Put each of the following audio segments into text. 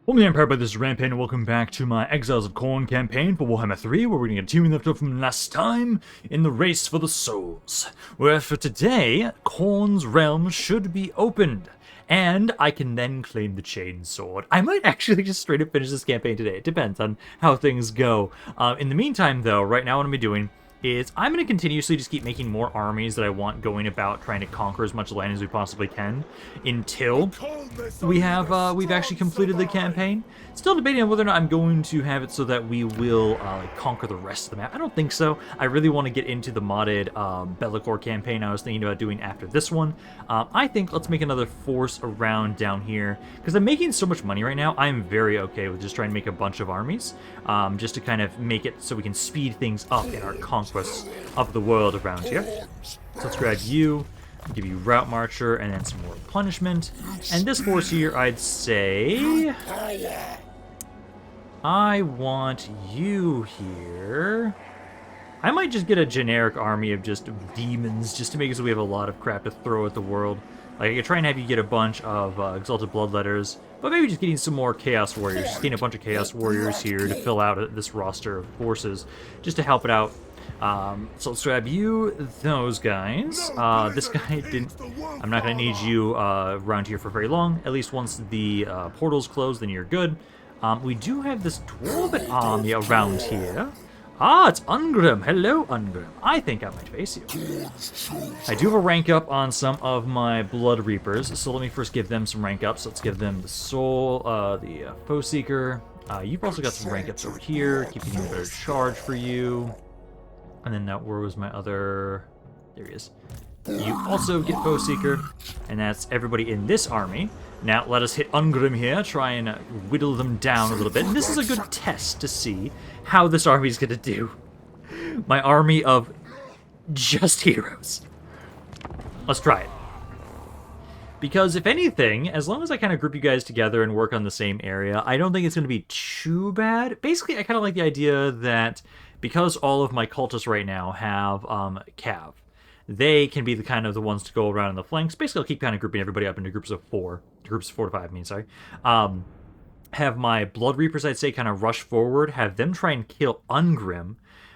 Welcome to Empire, this is Rampaned, and welcome back to my Exiles of Khorne campaign for Warhammer 3, where we're going to continue left off from last time in the race for the souls. Where for today, Khorne's realm should be opened, and I can then claim the chainsword. I might actually just straight up finish this campaign today. It depends on how things go. In the meantime, though, right now what I'm going to be doing is I'm going to continuously just keep making more armies that I want going about trying to conquer as much land as we possibly can until we've actually completed the campaign. Still debating on whether or not I'm going to have it so that we will conquer the rest of the map. I don't think so. I really want to get into the modded Bellicor campaign I was thinking about doing after this one. I think let's make another force around down here because I'm making so much money right now. I'm very okay with just trying to make a bunch of armies just to kind of make it so we can speed things up in our conquest of the world around here. So let's grab you, give you Route Marcher, and then some more punishment. And this force here, I'd say I want you here. I might just get a generic army of just demons, just to make it so we have a lot of crap to throw at the world. Like, I could try and have you get a bunch of Exalted Bloodletters, but maybe just getting some more Chaos Warriors. Just getting a bunch of Chaos Warriors here to fill out this roster of forces, just to help it out. So let's grab you, those guys. This guy didn't... I'm not going to need you around here for very long. At least once the portal's closed, then you're good. We do have this Dwarven army around here. Ah, it's Ungrim. Hello, Ungrim. I think I might face you. I do have a rank up on some of my Blood Reapers, so let me first give them some rank ups. Let's give them the Soul, the Foe Seeker. You've also got some rank ups over here, keeping a better charge for you. And then where was my other... There he is. You also get Foe Seeker, and that's everybody in this army. Now let us hit Ungrim here, try and whittle them down a little bit. And this is a good test to see how this army is going to do. My army of just heroes. Let's try it. Because if anything, as long as I kind of group you guys together and work on the same area, I don't think it's going to be too bad. Basically, I kind of like the idea that because all of my cultists right now have carve, they can be the ones to go around in the flanks. Basically, I'll keep kind of grouping everybody up into groups of 4 to 5, I mean, sorry. Have my Blood Reapers, I'd say, kind of rush forward, have them try and kill Ungrim.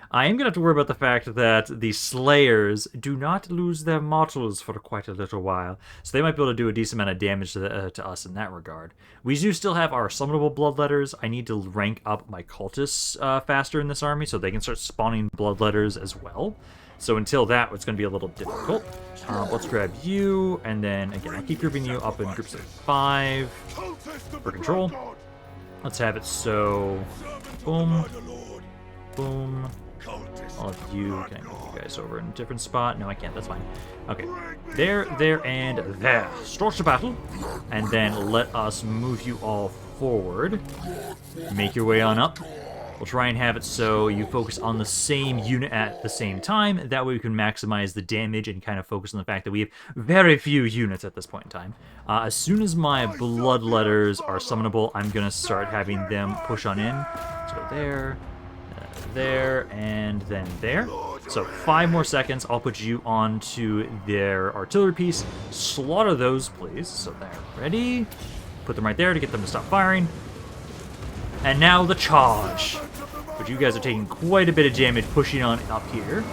I am going to have to worry about the fact that the Slayers do not lose their mortals for quite a little while, so they might be able to do a decent amount of damage to us in that regard. We do still have our summonable Bloodletters. I need to rank up my cultists faster in this army so they can start spawning Bloodletters as well. So until that, it's going to be a little difficult. Let's grab you, and then, again, I'll keep grouping you up in groups of 5 for control. Let's have it so... Boom. Boom. All of you, can I move you guys over in a different spot? No, I can't, that's fine. Okay, there, and there. Start the battle, and then let us move you all forward. Make your way on up. We'll try and have it so you focus on the same unit at the same time. That way we can maximize the damage and kind of focus on the fact that we have very few units at this point in time. As soon as my Bloodletters are summonable, I'm going to start having them push on in. Let's go there. There, and then there. So 5 more seconds, I'll put you onto their artillery piece. Slaughter those, please. So they're ready. Put them right there to get them to stop firing. And now the charge. But you guys are taking quite a bit of damage pushing on up here.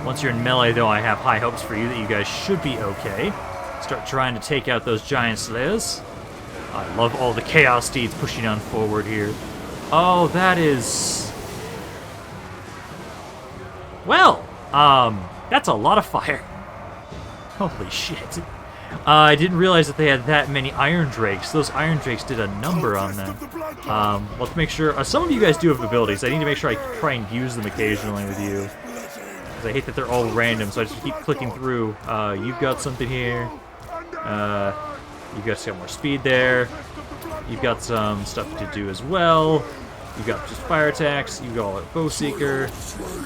Once you're in melee, though, I have high hopes for you that you guys should be okay. Start trying to take out those giant slayers. I love all the chaos steeds pushing on forward here. Oh, that is... Well, that's a lot of fire. Holy shit. I didn't realize that they had that many Iron Drakes. Those Iron Drakes did a number on them. Let's make sure... some of you guys do have abilities. I need to make sure I try and use them occasionally with you. Because I hate that they're all random, so I just keep clicking through. You've got something here. You've got some more speed there. You've got some stuff to do as well. You've got just fire attacks, you've got a Foe Seeker,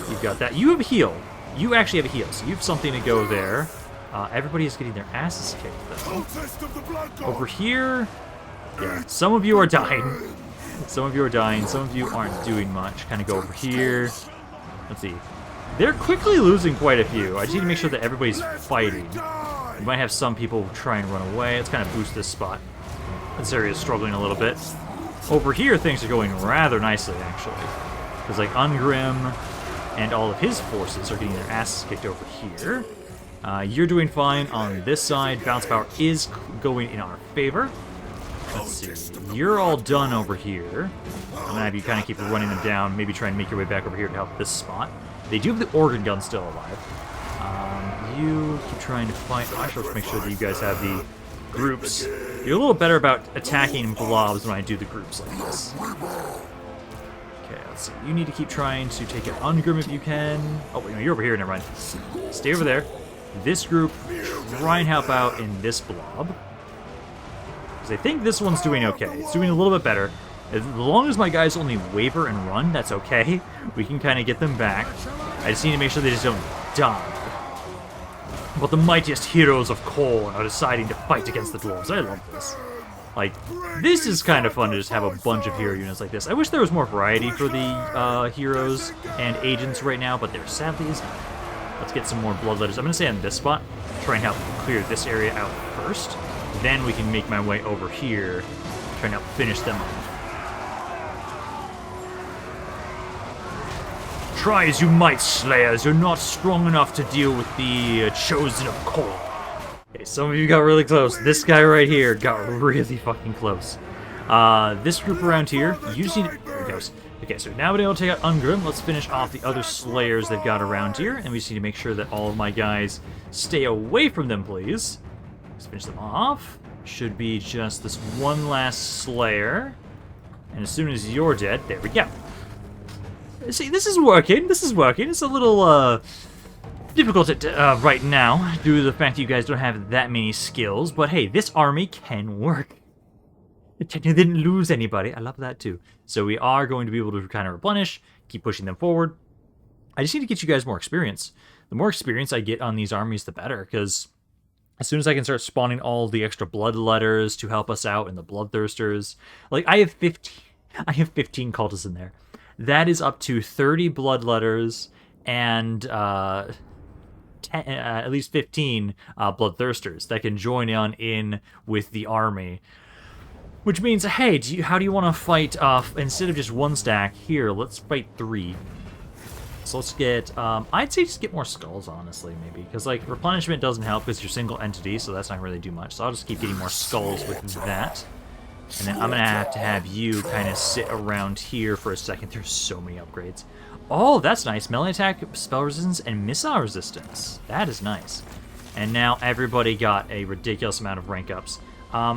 you've got that. You have a heal. You actually have a heal, so you have something to go there. Everybody is getting their asses kicked, though. Over here, yeah, some of you are dying. Some of you are dying, some of you aren't doing much. Kind of go over here. Let's see. They're quickly losing quite a few. I just need to make sure that everybody's fighting. We might have some people try and run away. Let's kind of boost this spot. This area is struggling a little bit. Over here, things are going rather nicely, actually. Because, like, Ungrim and all of his forces are getting their asses kicked over here. You're doing fine on this side. Bounce power is going in our favor. Let's see. You're all done over here. I'm going to have you kind of keep running them down. Maybe try and make your way back over here to help this spot. They do have the organ gun still alive. You keep trying to fight. I should make sure that you guys have the groups. You're a little better about attacking blobs when I do the groups like this. Okay, let's see. You need to keep trying to take out Ungrim if you can. Oh, wait, no, you're over here. Never mind. Stay over there. This group, try and help out in this blob. Because I think this one's doing okay. It's doing a little bit better. As long as my guys only waver and run, that's okay. We can kind of get them back. I just need to make sure they just don't die. But the mightiest heroes of Khorne are deciding to fight against the dwarves. I love this. Like, this is kind of fun to just have a bunch of hero units like this. I wish there was more variety for the heroes and agents right now, but there sadly is not. Let's get some more bloodletters. I'm going to stay on this spot. Try and help clear this area out first. Then we can make my way over here. Try and help finish them off. Try as you might, Slayers, you're not strong enough to deal with the Chosen of Khorne. Okay, some of you got really close. This guy right here got really fucking close. This group around here, you just need to... There it goes. Okay, so now we're able to take out Ungrim. Let's finish off the other Slayers they've got around here, and we just need to make sure that all of my guys stay away from them, please. Let's finish them off. Should be just this one last Slayer. And as soon as you're dead, there we go. See, this is working. This is working. It's a little, difficult right now, due to the fact that you guys don't have that many skills. But hey, this army can work. It didn't lose anybody. I love that too. So we are going to be able to kind of replenish, keep pushing them forward. I just need to get you guys more experience. The more experience I get on these armies, the better. Because as soon as I can start spawning all the extra bloodletters to help us out and the bloodthirsters, like I have 15 cultists in there. That is up to 30 bloodletters and at least 15 bloodthirsters that can join in with the army. Which means, hey, how do you want to fight instead of just one stack? Here, let's fight 3. So let's get, I'd say just get more skulls, honestly, maybe. Because, like, replenishment doesn't help because you're single entity, so that's not really do much. So I'll just keep getting more skulls with that. And then I'm going to have you kind of sit around here for a second. There's so many upgrades. Oh, that's nice. Melee attack, spell resistance, and missile resistance. That is nice. And now everybody got a ridiculous amount of rank ups. I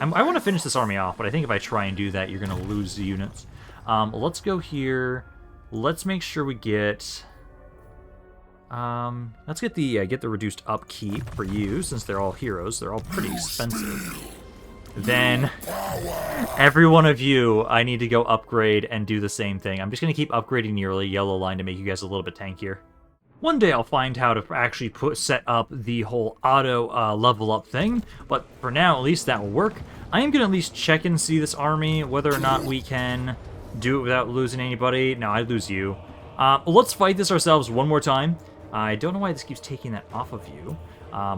want to finish this army off, but I think if I try and do that, you're going to lose the units. Let's go here. Let's make sure we get... let's get the reduced upkeep for you, since they're all heroes. They're all pretty expensive. Then, every one of you, I need to go upgrade and do the same thing. I'm just going to keep upgrading your yellow line to make you guys a little bit tankier. One day I'll find how to actually set up the whole auto level up thing, but for now, at least that will work. I am going to at least check and see this army, whether or not we can do it without losing anybody. No, I lose you. Let's fight this ourselves one more time. I don't know why this keeps taking that off of you.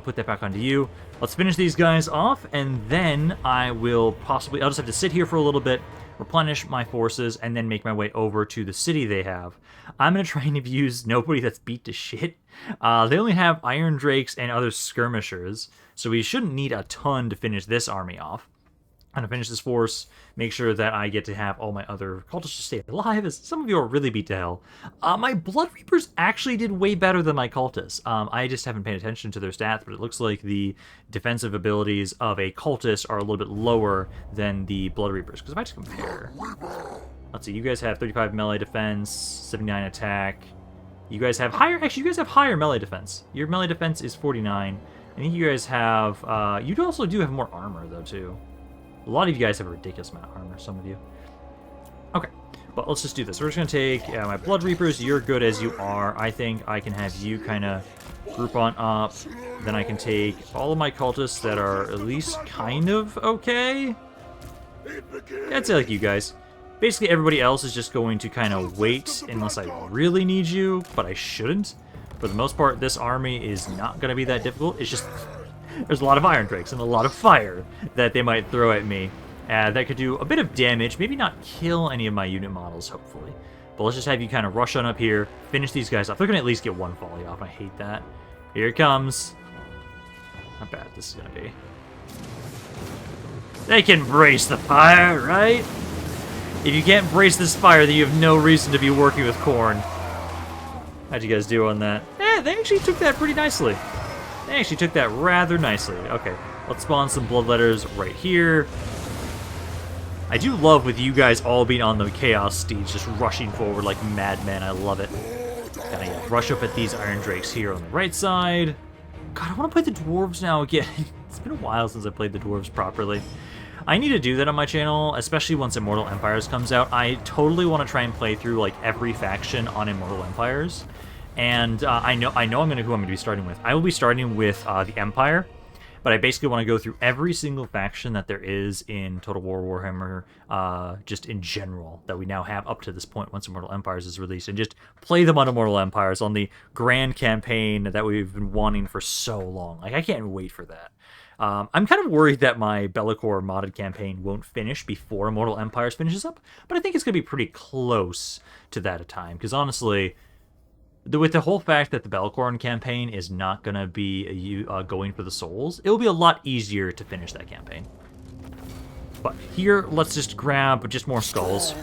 Put that back onto you. Let's finish these guys off, and then I will possibly... I'll just have to sit here for a little bit, replenish my forces, and then make my way over to the city they have. I'm going to try and abuse nobody that's beat to shit. They only have Iron Drakes and other skirmishers, so we shouldn't need a ton to finish this army off. I'm going to finish this force, make sure that I get to have all my other cultists to stay alive, as some of you are really beat to hell. My Blood Reapers actually did way better than my cultists. I just haven't paid attention to their stats, but it looks like the defensive abilities of a cultist are a little bit lower than the Blood Reapers. Because if I just compare... Let's see, you guys have 35 melee defense, 79 attack. You guys have higher... Actually, you guys have higher melee defense. Your melee defense is 49. I think you guys have... you also do have more armor, though, too. A lot of you guys have a ridiculous amount of armor, some of you. Okay, but let's just do this. We're just going to take my Blood Reapers. You're good as you are. I think I can have you kind of group on up. Then I can take all of my cultists that are at least kind of okay. I'd say like you guys. Basically, everybody else is just going to kind of wait unless I really need you, but I shouldn't. For the most part, this army is not going to be that difficult. It's just... There's a lot of Iron Drakes and a lot of fire that they might throw at me. That could do a bit of damage, maybe not kill any of my unit models, hopefully. But let's just have you kind of rush on up here, finish these guys off. They're going to at least get one volley off. I hate that. Here it comes. How bad this is going to be. They can brace the fire, right? If you can't brace this fire, then you have no reason to be working with Khorne. How'd you guys do on that? They actually took that pretty nicely. They actually took that rather nicely. Okay, let's spawn some bloodletters right here. I do love with you guys all being on the Chaos Steeds, just rushing forward like madmen. I love it. Gotta rush up at these Iron Drakes here on the right side. God, I want to play the Dwarves now again. It's been a while since I played the Dwarves properly. I need to do that on my channel, especially once Immortal Empires comes out. I totally want to try and play through like every faction on Immortal Empires. And I know who I'm going to be starting with. I will be starting with the Empire. But I basically want to go through every single faction that there is in Total War Warhammer, just in general, that we now have up to this point once Immortal Empires is released, and just play them on Immortal Empires on the grand campaign that we've been wanting for so long. Like, I can't wait for that. I'm kind of worried that my Be'lakor modded campaign won't finish before Immortal Empires finishes up, but I think it's going to be pretty close to that a time, because honestly, with the whole fact that the Be'lakor campaign is not going to be going for the souls, it will be a lot easier to finish that campaign. But here, let's just grab just more skulls.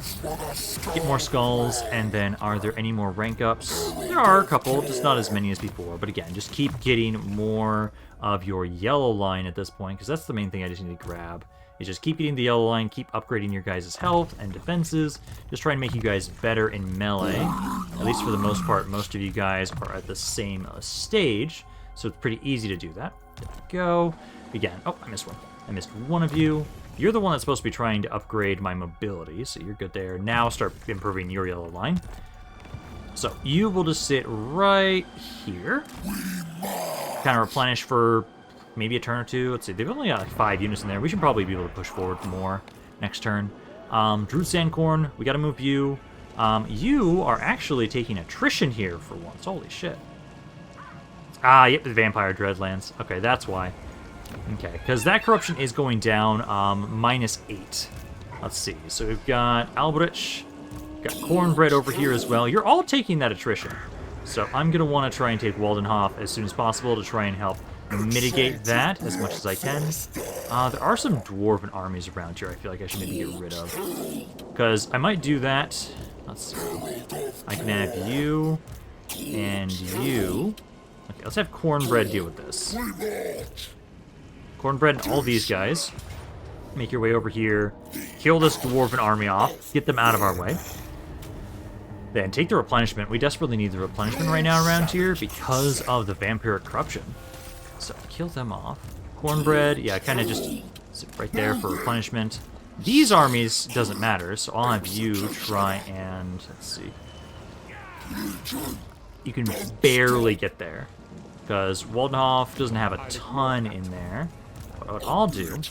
Get more skulls, and then are there any more rank ups? There are a couple, just not as many as before. But again, just keep getting more of your yellow line at this point, because that's the main thing I just need to grab. Is just keep getting the yellow line, keep upgrading your guys' health and defenses, just try and make you guys better in melee. At least for the most part, most of you guys are at the same stage, so it's pretty easy to do that. There we go. Again, oh, I missed one. I missed one of you. You're the one that's supposed to be trying to upgrade my mobility, so you're good there. Now start improving your yellow line. So you will just sit right here. Kind of replenish for maybe a turn or two. Let's see, they've only got like 5 units in there. We should probably be able to push forward more next turn. Druid Sandcorn, we gotta move you. You are actually taking attrition here for once. Holy shit. Ah, yep, the Vampire Dreadlands. Okay, that's why. Okay, because that corruption is going down -8. Let's see, so we've got Alberich, got Cornbread over here as well. You're all taking that attrition. So I'm gonna want to try and take Waldenhof as soon as possible to try and help mitigate that as much as I can. There are some dwarven armies around here I feel like I should maybe get rid of. Because I might do that. Let's see. I can have you and you. Okay, let's have Cornbread deal with this. Cornbread and all these guys. Make your way over here. Kill this dwarven army off. Get them out of our way. Then take the replenishment. We desperately need the replenishment right now around here because of the vampiric corruption. So kill them off. Cornbread, yeah, kind of just sit right there for replenishment. These armies doesn't matter, so I'll have you try and, let's see. You can barely get there, because Waldenhof doesn't have a ton in there. But what I'll do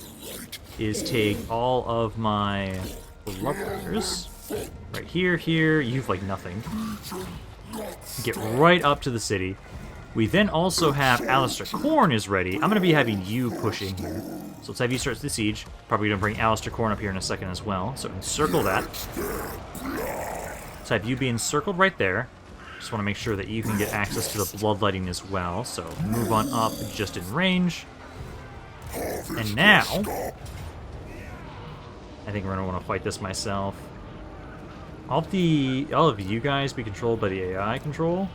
is take all of my bloodletters, right here, you've like nothing. Get right up to the city. We then also have Alistair Khorne is ready. I'm going to be having you push in here. So let's have you start the siege. Probably going to bring Alistair Khorne up here in a second as well. So encircle that. Let's have you be encircled right there. Just want to make sure that you can get access to the bloodletting as well. So move on up just in range. And now, I think we're going to want to fight this myself. All of you guys be controlled by the AI control.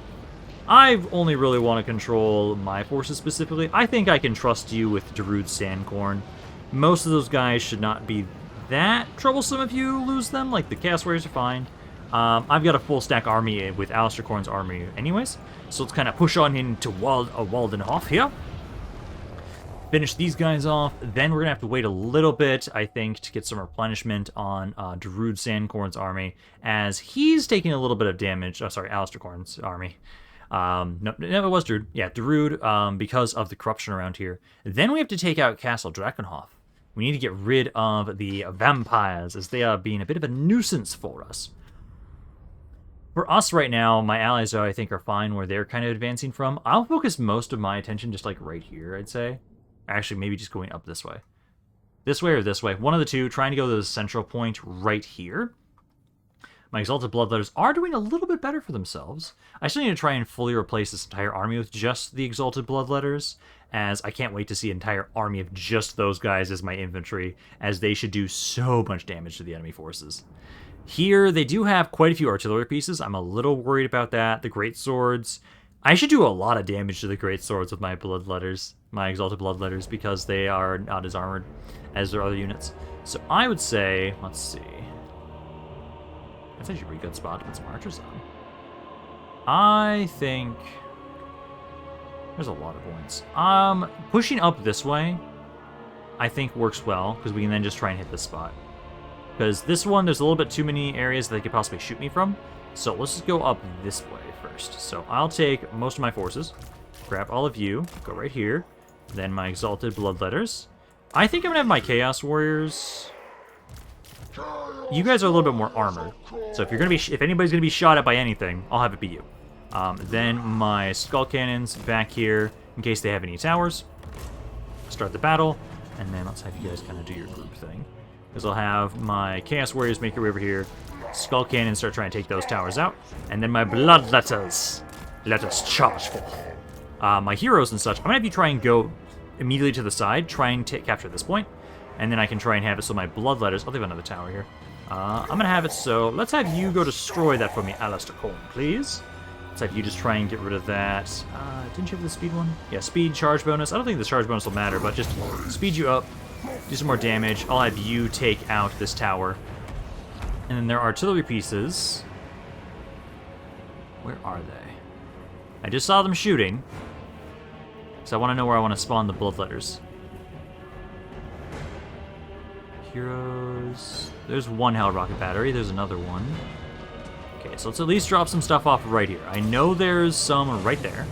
I only really want to control my forces specifically. I think I can trust you with Darude Sandcorn. Most of those guys should not be that troublesome if you lose them. Like, the Chaos Warriors are fine. I've got a full stack army with Alistair Khorne's army anyways. So let's kind of push on into Waldenhof here. Finish these guys off. Then we're going to have to wait a little bit, I think, to get some replenishment on Darude Sandcorn's army, as he's taking a little bit of damage. Oh, sorry, Alistair Khorne's army. No, it was Darude. Yeah, Darude, because of the corruption around here. Then we have to take out Castle Drakenhof. We need to get rid of the vampires, as they are being a bit of a nuisance for us. For us right now, my allies, I think, are fine where they're kind of advancing from. I'll focus most of my attention just, like, right here, I'd say. Actually, maybe just going up this way. This way or this way. One of the two, trying to go to the central point right here. My Exalted Bloodletters are doing a little bit better for themselves. I still need to try and fully replace this entire army with just the Exalted Bloodletters, as I can't wait to see an entire army of just those guys as my infantry, as they should do so much damage to the enemy forces. Here, they do have quite a few artillery pieces. I'm a little worried about that. The Great Swords. I should do a lot of damage to the Great Swords with my Bloodletters, my Exalted Bloodletters, because they are not as armored as their other units. So I would say, let's see. That's actually a pretty good spot to put some archers on. I think there's a lot of points. Pushing up this way, I think works well, because we can then just try and hit this spot. Because this one, there's a little bit too many areas that they could possibly shoot me from. So let's just go up this way first. So I'll take most of my forces, grab all of you, go right here, then my Exalted Bloodletters. I think I'm gonna have my Chaos Warriors. You guys are a little bit more armored, so if anybody's gonna be shot at by anything, I'll have it be you. Then my Skull Cannons back here in case they have any towers. Start the battle, and then let's have you guys kind of do your group thing. Because I'll have my Chaos Warriors make their way over here, Skull Cannons start trying to take those towers out, and then my Bloodletters, let us charge forth. My heroes and such, I'm gonna have you try and go immediately to the side, try and capture this point. And then I can try and have it so my Bloodletters... Oh, they have another tower here. I'm going to have it so... Let's have you go destroy that for me, Alistair Khorne, please. Let's have you just try and get rid of that. Didn't you have the speed one? Yeah, speed, charge bonus. I don't think the charge bonus will matter, but just speed you up, do some more damage. I'll have you take out this tower. And then their artillery pieces... Where are they? I just saw them shooting. So I want to know where I want to spawn the Bloodletters. Heroes. There's one Hell Rocket Battery. There's another one. Okay, so let's at least drop some stuff off right here. I know there's some right there.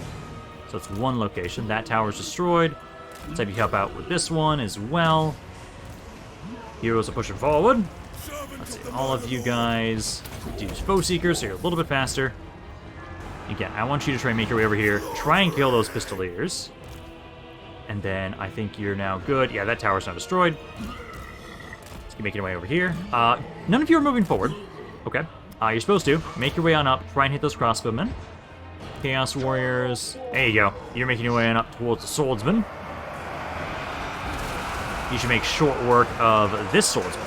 So it's one location. That tower's destroyed. Let's have you help out with this one as well. Heroes are pushing forward. Let's see. All of you guys use Foe Seekers, so you're a little bit faster. Again, I want you to try and make your way over here. Try and kill those Pistoliers. And then I think you're now good. Yeah, that tower's now destroyed. Keep making your way over here. None of you are moving forward. Okay. You're supposed to. Make your way on up. Try and hit those crossbowmen. Chaos Warriors. There you go. You're making your way on up towards the Swordsman. You should make short work of this Swordsman.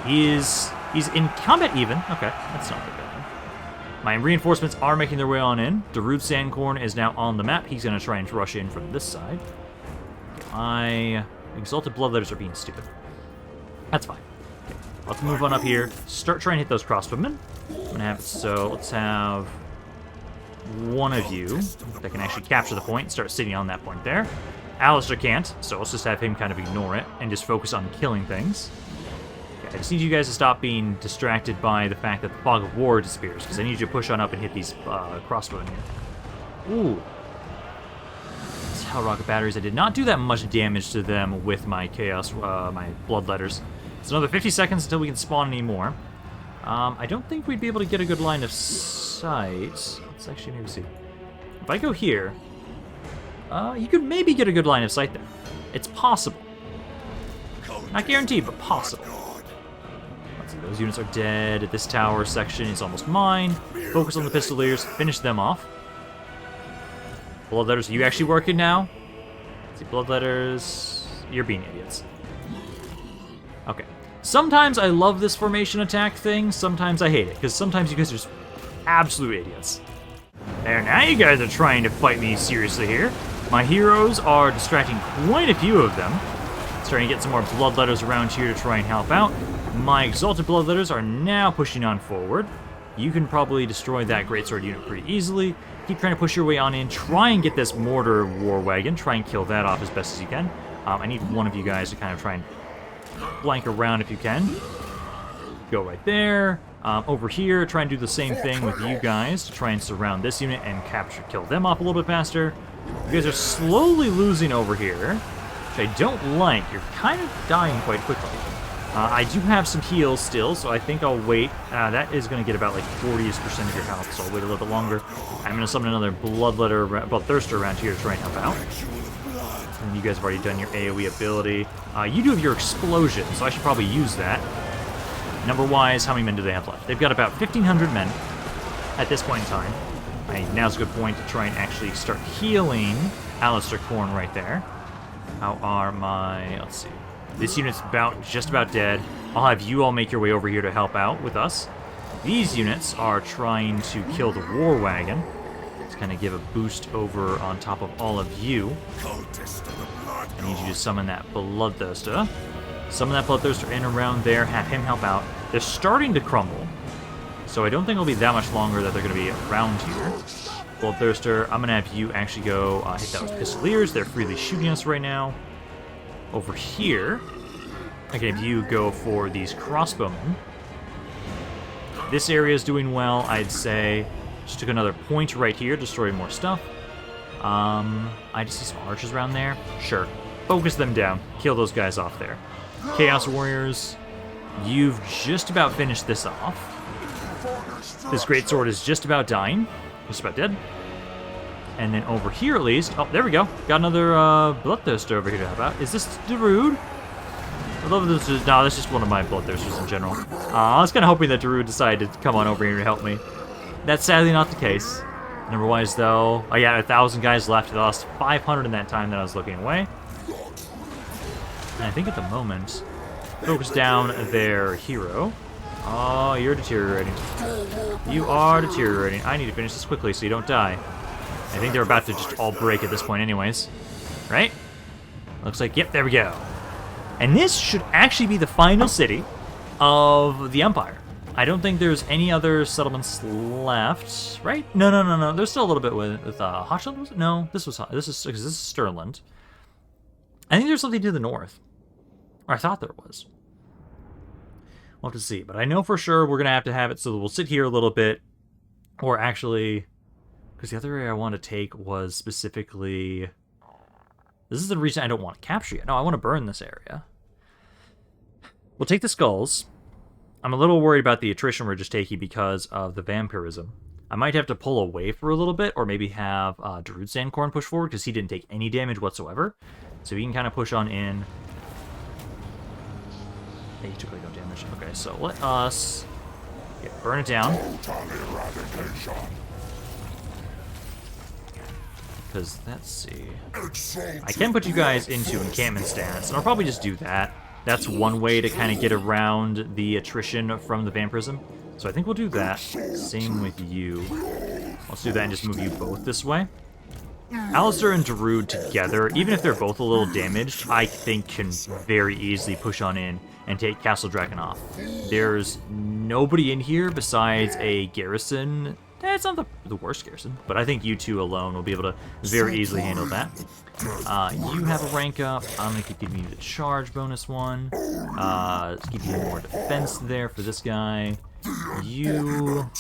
He's in combat even. Okay, that's not that bad. My reinforcements are making their way on in. Darude Sandcorn is now on the map. He's going to try and rush in from this side. My Exalted Bloodletters are being stupid. That's fine. Okay, let's move on up here. Start trying to hit those crossbowmen. I'm going to have it so let's have one of you that can actually capture the point and start sitting on that point there. Alistair can't, so let's just have him kind of ignore it and just focus on killing things. Okay, I just need you guys to stop being distracted by the fact that the Fog of War disappears, because I need you to push on up and hit these crossbowmen here. Ooh. These Hell Rocket Batteries, I did not do that much damage to them with my Chaos, my Bloodletters. It's another 50 seconds until we can spawn any more. I don't think we'd be able to get a good line of sight. Let's actually maybe see. If I go here, you could maybe get a good line of sight there. It's possible. Not guaranteed, but possible. Let's see, those units are dead. This tower section is almost mine. Focus on the Pistoliers, finish them off. Bloodletters, are you actually working now? Let's see, Bloodletters, you're being idiots. Okay. Sometimes I love this formation attack thing, sometimes I hate it, because sometimes you guys are just absolute idiots. There, now you guys are trying to fight me seriously here. My heroes are distracting quite a few of them. Starting to get some more Bloodletters around here to try and help out. My Exalted Bloodletters are now pushing on forward. You can probably destroy that Greatsword unit pretty easily. Keep trying to push your way on in. Try and get this Mortar War Wagon. Try and kill that off as best as you can. I need one of you guys to kind of try and flank around if you can. Go right there. Over here, try and do the same thing with you guys to try and surround this unit and kill them off a little bit faster. You guys are slowly losing over here, which I don't like. You're kind of dying quite quickly. I do have some heals still, so I think I'll wait. That is going to get about like 40% of your health, so I'll wait a little bit longer. I'm going to summon another Bloodletter, Bloodthirster around here to try and help out. and you guys have already done your AoE ability. You do have your explosion, so I should probably use that. Number-wise, how many men do they have left? They've got about 1,500 men at this point in time. Now's a good point to try and actually start healing Alistair Khorne right there. How are my... let's see. This unit's just about dead. I'll have you all make your way over here to help out with us. These units are trying to kill the war wagon. Let's kind of give a boost over on top of all of you. I need you to summon that Bloodthirster. Summon that Bloodthirster in around there. Have him help out. They're starting to crumble. So I don't think it'll be that much longer that they're going to be around here. Bloodthirster, I'm going to have you actually go hit those Pistoliers. They're freely shooting us right now. Over here, I can have you go for these crossbowmen. This area is doing well, I'd say. Just took another point right here, destroying more stuff. I just see some archers around there. Sure. Focus them down. Kill those guys off there. Chaos Warriors, you've just about finished this off. This greatsword is just about dying. Just about dead. And then over here, at least... oh, there we go. Got another Bloodthirster over here to help out. Is this Darude? I love this. No, that's just one of my Bloodthirsters in general. I was kind of hoping that Darude decided to come on over here to help me. That's sadly not the case. Number-wise, though... oh, yeah, 1,000 guys left. I lost 500 in that time that I was looking away. And I think at the moment... focus down their hero. Oh, you're deteriorating. You are deteriorating. I need to finish this quickly so you don't die. I think they're about to just all break at this point anyways. Right? Looks like, yep, there we go. And this should actually be the final city of the Empire. I don't think there's any other settlements left, right? No. There's still a little bit with Hochland, was it? No, this is Stirland. I think there's something to the north. Or I thought there was. We'll have to see, but I know for sure we're going to have it, so we'll sit here a little bit, or actually, because the other area I want to take was specifically, this is the reason I don't want to capture yet. No, I want to burn this area. We'll take the skulls. I'm a little worried about the attrition we're just taking because of the vampirism. I might have to pull away for a little bit, or maybe have Darude Sandcorn push forward, because he didn't take any damage whatsoever. So he can kind of push on in. He took like no damage. Okay, so let us burn it down. Because, let's see. I can put you guys into encampment stance, and I'll probably just do that. That's one way to kind of get around the attrition from the vampirism. So I think we'll do that. Same with you. Let's do that and just move you both this way. Alistair and Darude together, even if they're both a little damaged, I think can very easily push on in and take Castle Drakenhof. There's nobody in here besides a garrison. It's not the worst garrison, but I think you two alone will be able to very easily handle that. You have a rank up. I'm going to keep giving you the charge bonus one. Keep you more defense there for this guy. Your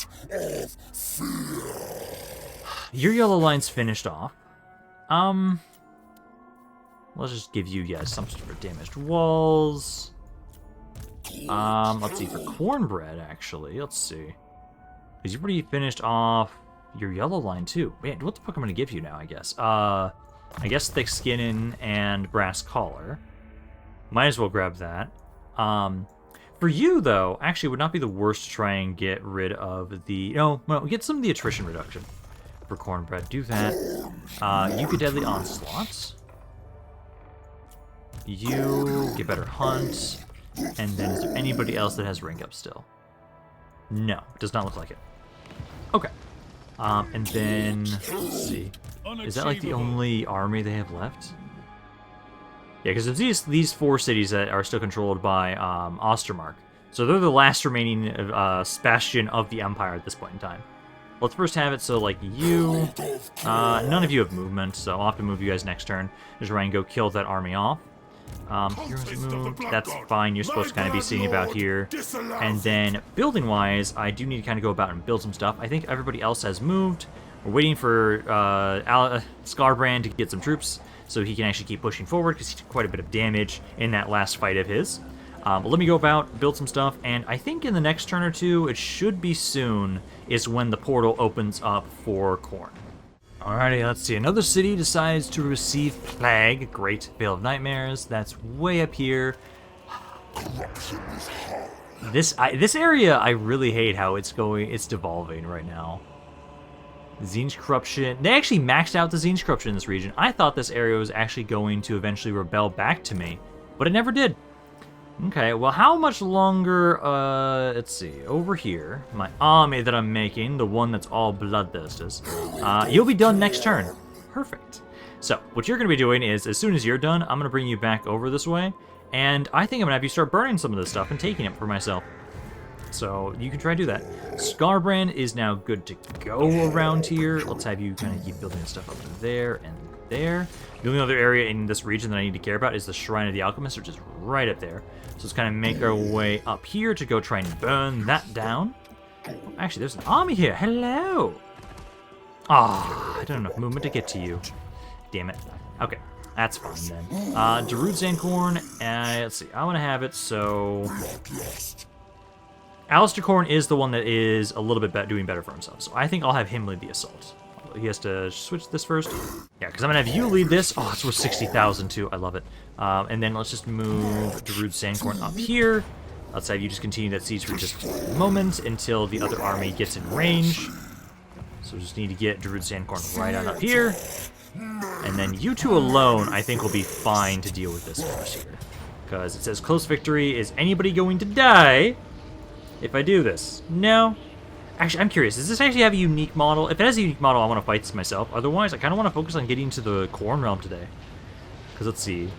yellow line's finished off. Let's just give you, some sort of damaged walls. Let's see, for cornbread, actually, let's see. Because you've already finished off your yellow line, too. Man, what the fuck am I going to give you now, I guess? I guess thick skin and brass collar. Might as well grab that. For you, though, actually, it would not be the worst to try and get rid of the... No, get some of the attrition reduction for cornbread. Do that. You get deadly onslaught. You get better hunt. And then is there anybody else that has rank up still? No, it does not look like it. Okay. And then, let's see. Is that like the only army they have left? Yeah, because it's these four cities that are still controlled by Ostermark. So they're the last remaining bastion of the Empire at this point in time. Let's first have it so, like, you... none of you have movement, so I'll have to move you guys next turn. Just try and go kill that army off. Heroes moved. That's fine. You're supposed to kind of be seeing about here. And then, building-wise, I do need to kind of go about and build some stuff. I think everybody else has moved. We're waiting for Skarbrand to get some troops so he can actually keep pushing forward because he took quite a bit of damage in that last fight of his. But let me go about, build some stuff, and I think in the next turn or two, it should be soon, is when the portal opens up for Khorne. Alrighty, let's see. Another city decides to receive plague. Great. Veil of Nightmares. That's way up here. This area, I really hate how it's going. It's devolving right now. Tzeentch Corruption. They actually maxed out the Tzeentch Corruption in this region. I thought this area was actually going to eventually rebel back to me, but it never did. Okay, well, how much longer, let's see, over here, my army that I'm making, the one that's all bloodthirsters, you'll be done next turn. Perfect. So, what you're going to be doing is, as soon as you're done, I'm going to bring you back over this way, and I think I'm going to have you start burning some of this stuff and taking it for myself. So, you can try to do that. Skarbrand is now good to go around here. Let's have you kind of keep building stuff up there and there. The only other area in this region that I need to care about is the Shrine of the Alchemist, which is right up there. So let's kind of make our way up here to go try and burn that down. Actually, there's an army here. Hello! Ah, I don't have enough movement to get to you. Damn it. Okay, that's fine then. Daemons Khorne, let's see. I want to have it so... Alistair Khorne is the one that is a little bit doing better for himself, so I think I'll have him lead the assault. He has to switch this first. Yeah, because I'm going to have you lead this. Oh, it's worth 60,000 too. I love it. And then let's just move Daemons Khorne up here. Let's have you just continue that siege for just a moment until the other army gets in range. So we just need to get Daemons Khorne right on up here. And then you two alone, I think, will be fine to deal with this force here. Because it says close victory. Is anybody going to die if I do this? No. Actually, I'm curious. Does this actually have a unique model? If it has a unique model, I want to fight this myself. Otherwise, I kind of want to focus on getting to the Khorne realm today. Because let's see.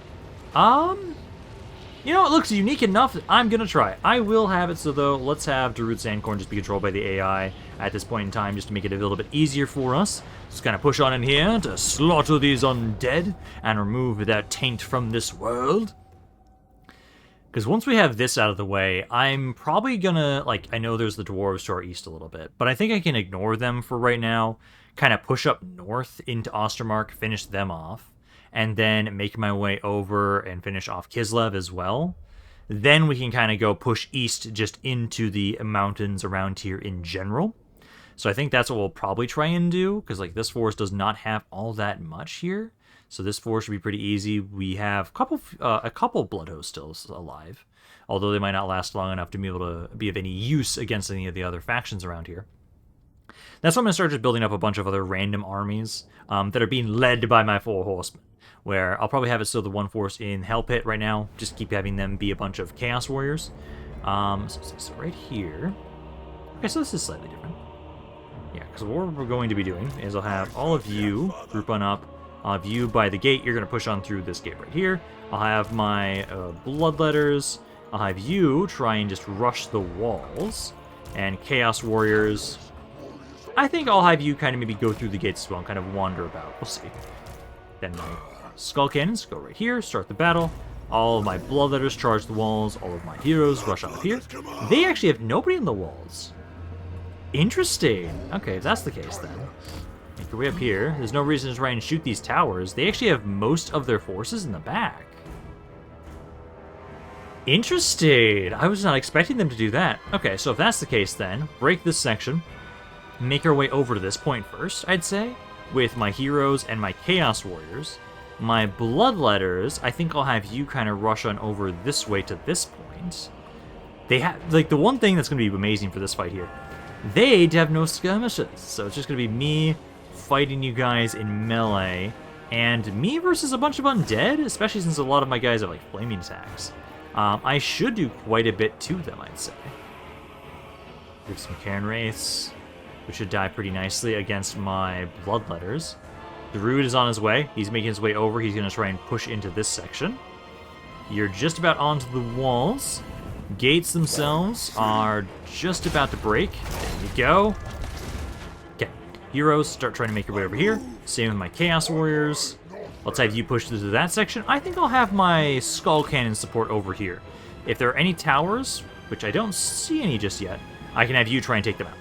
You know, it looks unique enough that I'm going to try it. I will have it, so though, let's have Daemons Khorne just be controlled by the AI at this point in time, just to make it a little bit easier for us. Just kind of push on in here to slaughter these undead and remove that taint from this world. Because once we have this out of the way, I'm probably gonna, like, I know there's the dwarves to our east a little bit, but I think I can ignore them for right now, kind of push up north into Ostermark, finish them off, and then make my way over and finish off Kislev as well. Then we can kind of go push east just into the mountains around here in general. So I think that's what we'll probably try and do, because, like, this forest does not have all that much here. So this force should be pretty easy. We have a couple blood hosts still alive, although they might not last long enough to be able to be of any use against any of the other factions around here. That's why I'm going to start just building up a bunch of other random armies that are being led by my 4 horsemen, where I'll probably have it so the one force in Hell Pit right now, just keep having them be a bunch of Chaos Warriors. So right here... Okay, so this is slightly different. Yeah, because what we're going to be doing is I'll have all of you group on up. I'll have you by the gate. You're going to push on through this gate right here. I'll have my Bloodletters. I'll have you try and just rush the walls. And Chaos Warriors. I think I'll have you kind of maybe go through the gates as well and kind of wander about. We'll see. Then my Skull Cannons go right here, start the battle. All of my Bloodletters charge the walls. All of my heroes rush up here. They actually have nobody in the walls. Interesting. Okay, if that's the case then. Make your way up here. There's no reason to try and shoot these towers. They actually have most of their forces in the back. Interesting. I was not expecting them to do that. Okay, so if that's the case then, break this section. Make our way over to this point first, I'd say, with my heroes and my Chaos Warriors. My Bloodletters, I think I'll have you kind of rush on over this way to this point. They have, like, the one thing that's going to be amazing for this fight here, they have no skirmishes, so it's just going to be me fighting you guys in melee, and me versus a bunch of undead, especially since a lot of my guys have, like, flaming attacks. I should do quite a bit to them, I'd say. Give some Cairn Wraiths, which should die pretty nicely against my Bloodletters. The Druid is on his way. He's making his way over. He's going to try and push into this section. You're just about onto the walls. Gates themselves are just about to break. There you go. Okay, heroes, start trying to make your way over here. Same with my Chaos Warriors. Let's have you push through to that section. I think I'll have my Skull Cannon support over here. If there are any towers, which I don't see any just yet, I can have you try and take them out.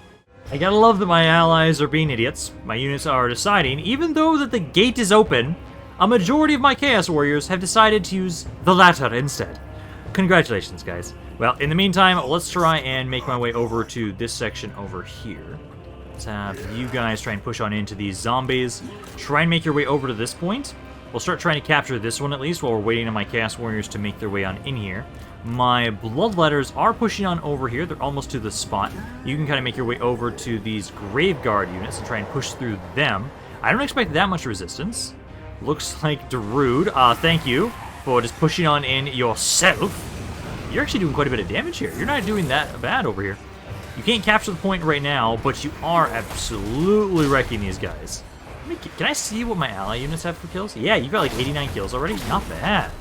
I gotta love that my allies are being idiots. My units are deciding, even though that the gate is open, a majority of my Chaos Warriors have decided to use the latter instead. Congratulations, guys. Well, in the meantime, let's try and make my way over to this section over here. Let's have you guys try and push on into these zombies. Try and make your way over to this point. We'll start trying to capture this one at least while we're waiting on my Chaos Warriors to make their way on in here. My Bloodletters are pushing on over here. They're almost to the spot. You can kind of make your way over to these Graveguard units and try and push through them. I don't expect that much resistance. Looks like Darude, thank you for just pushing on in yourself. You're actually doing quite a bit of damage here. You're not doing that bad over here. You can't capture the point right now, but you are absolutely wrecking these guys. Can I see what my ally units have for kills? Yeah, you've got like 89 kills already. Not bad.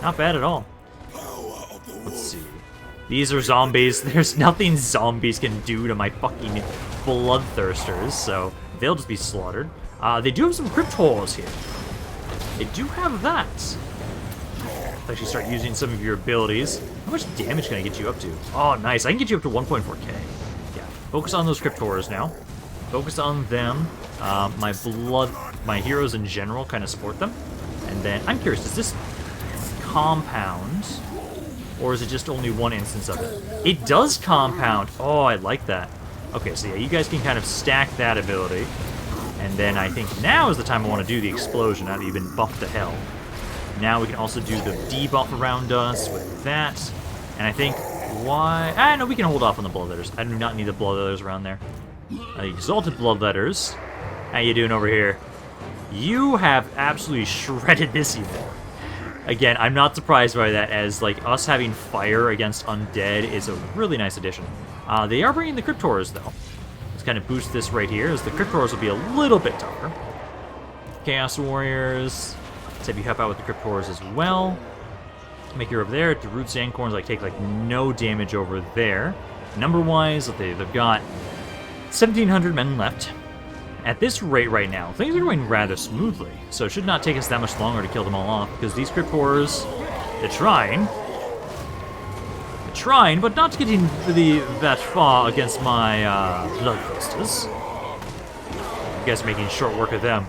Not bad at all. Let's see. These are zombies. There's nothing zombies can do to my fucking bloodthirsters, so they'll just be slaughtered. They do have some crypt holes here. They do have that. Let's actually start using some of your abilities. How much damage can I get you up to? Oh, nice. I can get you up to 1.4k. Yeah. Focus on those crypt horrors now. Focus on them. My heroes in general kind of support them. And then, I'm curious, does this compound? Or is it just only one instance of it? It does compound. Oh, I like that. Okay, so yeah, you guys can kind of stack that ability. And then I think now is the time I want to do the explosion, now that you've been buffed to hell. Now we can also do the debuff around us with that. And I think, why... no, we can hold off on the Bloodletters. I do not need the Bloodletters around there. Exalted Bloodletters. How you doing over here? You have absolutely shredded this unit. Again, I'm not surprised by that, as like us having fire against undead is a really nice addition. They are bringing the Crypt Horrors, though. Let's kind of boost this right here, as the Crypt Horrors will be a little bit tougher. Chaos Warriors. Let's have you help out with the Crypt Horrors as well. Make your over there. The Root Sandcorns take like no damage over there. Number-wise, they've got 1,700 men left. At this rate right now, things are going rather smoothly, so it should not take us that much longer to kill them all off, because these Crypt Horrors, they're trying, but not getting that far against my Bloodthirsters. You guys are making short work of them.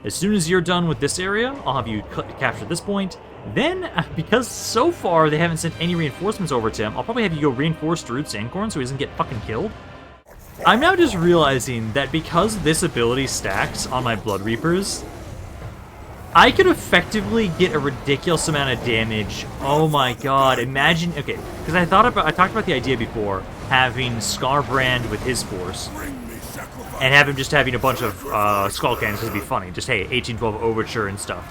As soon as you're done with this area, I'll have you capture this point. Then, because so far they haven't sent any reinforcements over to him, I'll probably have you go reinforce Darude Sandcorn so he doesn't get fucking killed. I'm now just realizing that because this ability stacks on my Blood Reapers, I could effectively get a ridiculous amount of damage. Oh my god, imagine... Okay, because I talked about the idea before, having Skarbrand with his force, and have him just having a bunch of Skull Cannons, because it'd be funny. Just, hey, 1812 Overture and stuff.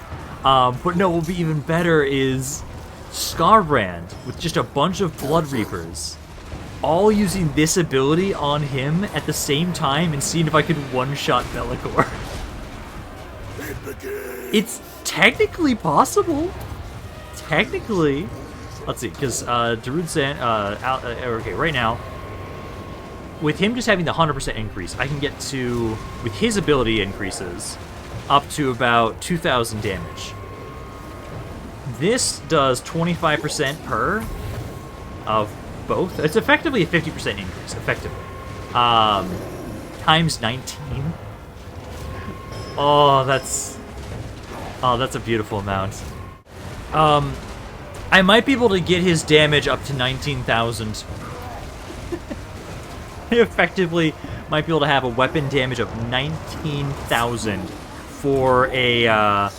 But no, what would be even better is Skarbrand with just a bunch of Blood Reapers, all using this ability on him at the same time and seeing if I could one-shot Be'lakor. It's technically possible. Technically. Let's see, because Darude okay, right now, with him just having the 100% increase, I can get to, with his ability increases, up to about 2,000 damage. This does 25% per of both. It's effectively a 50% increase, effectively. Times 19. Oh, that's a beautiful amount. I might be able to get his damage up to 19,000. I effectively might be able to have a weapon damage of 19,000 for a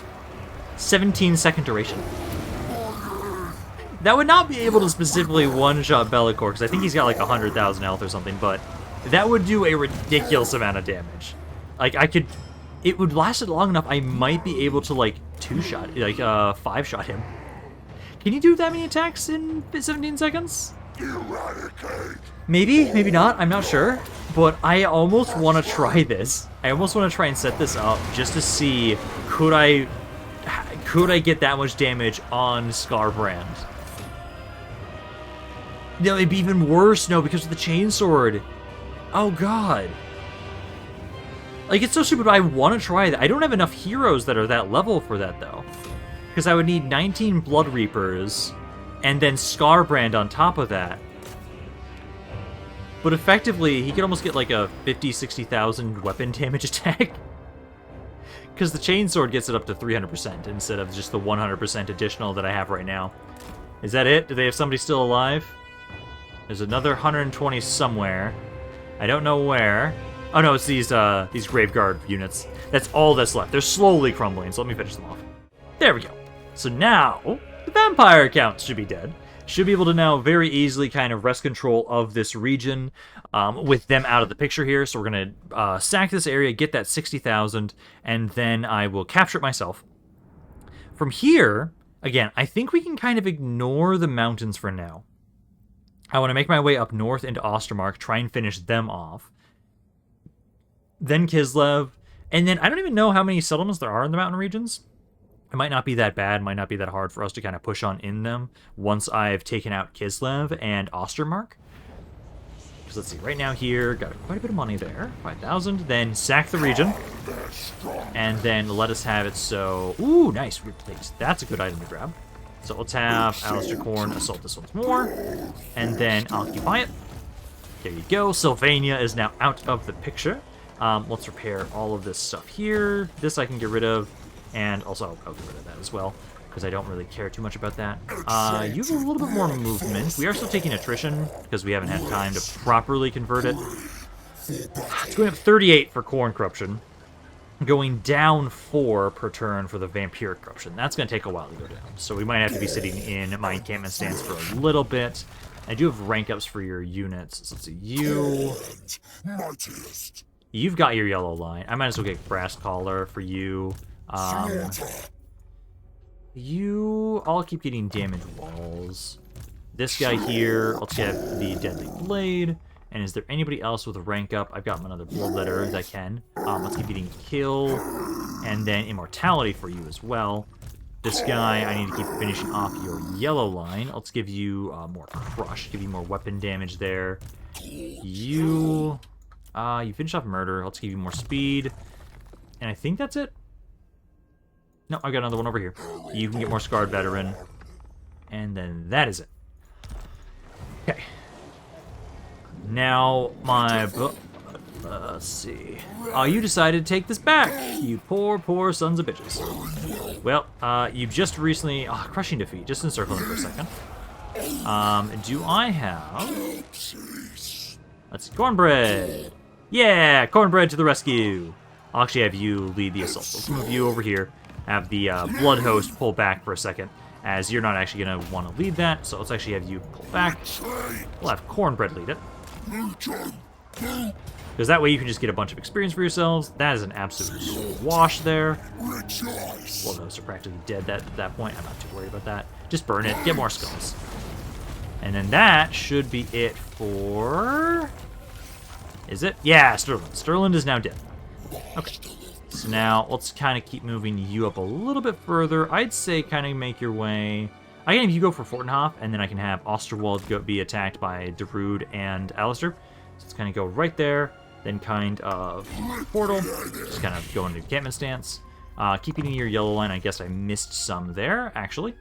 17-second duration. That would not be able to specifically one-shot Be'lakor, because I think he's got like 100,000 health or something, but that would do a ridiculous amount of damage. Like, it would last it long enough, I might be able to, like, 5-shot him. Can you do that many attacks in 17 seconds? Eradicate. Maybe, maybe not, I'm not sure. But I almost want to try this. I almost want to try and set this up just to see, could I get that much damage on Skarbrand? No, it'd be even worse, no, because of the chainsword. Oh, God. Like, it's so stupid, but I want to try that. I don't have enough heroes that are that level for that, though. Because I would need 19 Blood Reapers, and then Skarbrand on top of that. But effectively, he could almost get like a 50,000-60,000 weapon damage attack. Because the chainsword gets it up to 300% instead of just the 100% additional that I have right now. Is that it? Do they have somebody still alive? There's another 120 somewhere. I don't know where. Oh no, it's these Graveguard units. That's all that's left. They're slowly crumbling, so let me finish them off. There we go. So now, the vampire counts should be dead. Should be able to now very easily kind of wrest control of this region with them out of the picture here. So we're going to sack this area, get that 60,000, and then I will capture it myself. From here, again, I think we can kind of ignore the mountains for now. I want to make my way up north into Ostermark, try and finish them off. Then Kislev, and then I don't even know how many settlements there are in the mountain regions. It might not be that bad, might not be that hard for us to kind of push on in them once I've taken out Kislev and Ostermark. Because let's see, right now here, got quite a bit of money there, 5,000. Then sack the region, and then let us have it so... Ooh, nice, that's a good item to grab. So let's have Alistair Khorne assault this once more, and then occupy it. There you go, Sylvania is now out of the picture. Let's repair all of this stuff here. This I can get rid of. And also, I'll get rid of that as well, because I don't really care too much about that. You have a little bit more movement. We are still taking attrition, because we haven't had time to properly convert it. It's going up 38 for Khorne Corruption. Going down 4 per turn for the Vampiric Corruption. That's going to take a while to go down. So we might have to be sitting in my encampment stance for a little bit. I do have rank ups for your units. So let's see, you've got your yellow line. I might as well get Brass Collar for you. I'll keep getting damage walls. This guy here, let's get the Deadly Blade. And is there anybody else with a rank up? I've got another Bloodletter that can. Let's keep getting Kill. And then Immortality for you as well. This guy, I need to keep finishing off your yellow line. Let's give you more Crush, give you more weapon damage there. You finished off Murder. Let's give you more speed. And I think that's it. No, I've got another one over here. You can get more Scarred Veteran. And then that is it. Okay. Now, let's see. Oh, you decided to take this back. You poor, poor sons of bitches. Well, you've just recently... Oh, crushing defeat. Just encircle him for a second. Do I have... Let's see. Cornbread. Yeah, Cornbread to the rescue. I'll actually have you lead the assault. Let's move you over here. Have the Blood Host pull back for a second, as you're not actually going to want to lead that. So let's actually have you pull back. We'll have Cornbread lead it. Because that way you can just get a bunch of experience for yourselves. That is an absolute wash there. Blood Hosts are practically dead at that point. I'm not too worried about that. Just burn it. Get more skulls. And then that should be it for... Is it? Yeah, Sterling. Sterling is now dead. Okay. So now, let's kind of keep moving you up a little bit further. I'd say kind of make your way... I can have you go for Fortenhof, and then I can have Osterwald be attacked by Darude and Alistair. So let's kind of go right there, then kind of Portal. Just kind of go into encampment stance. Keeping your yellow line, I guess I missed some there, actually.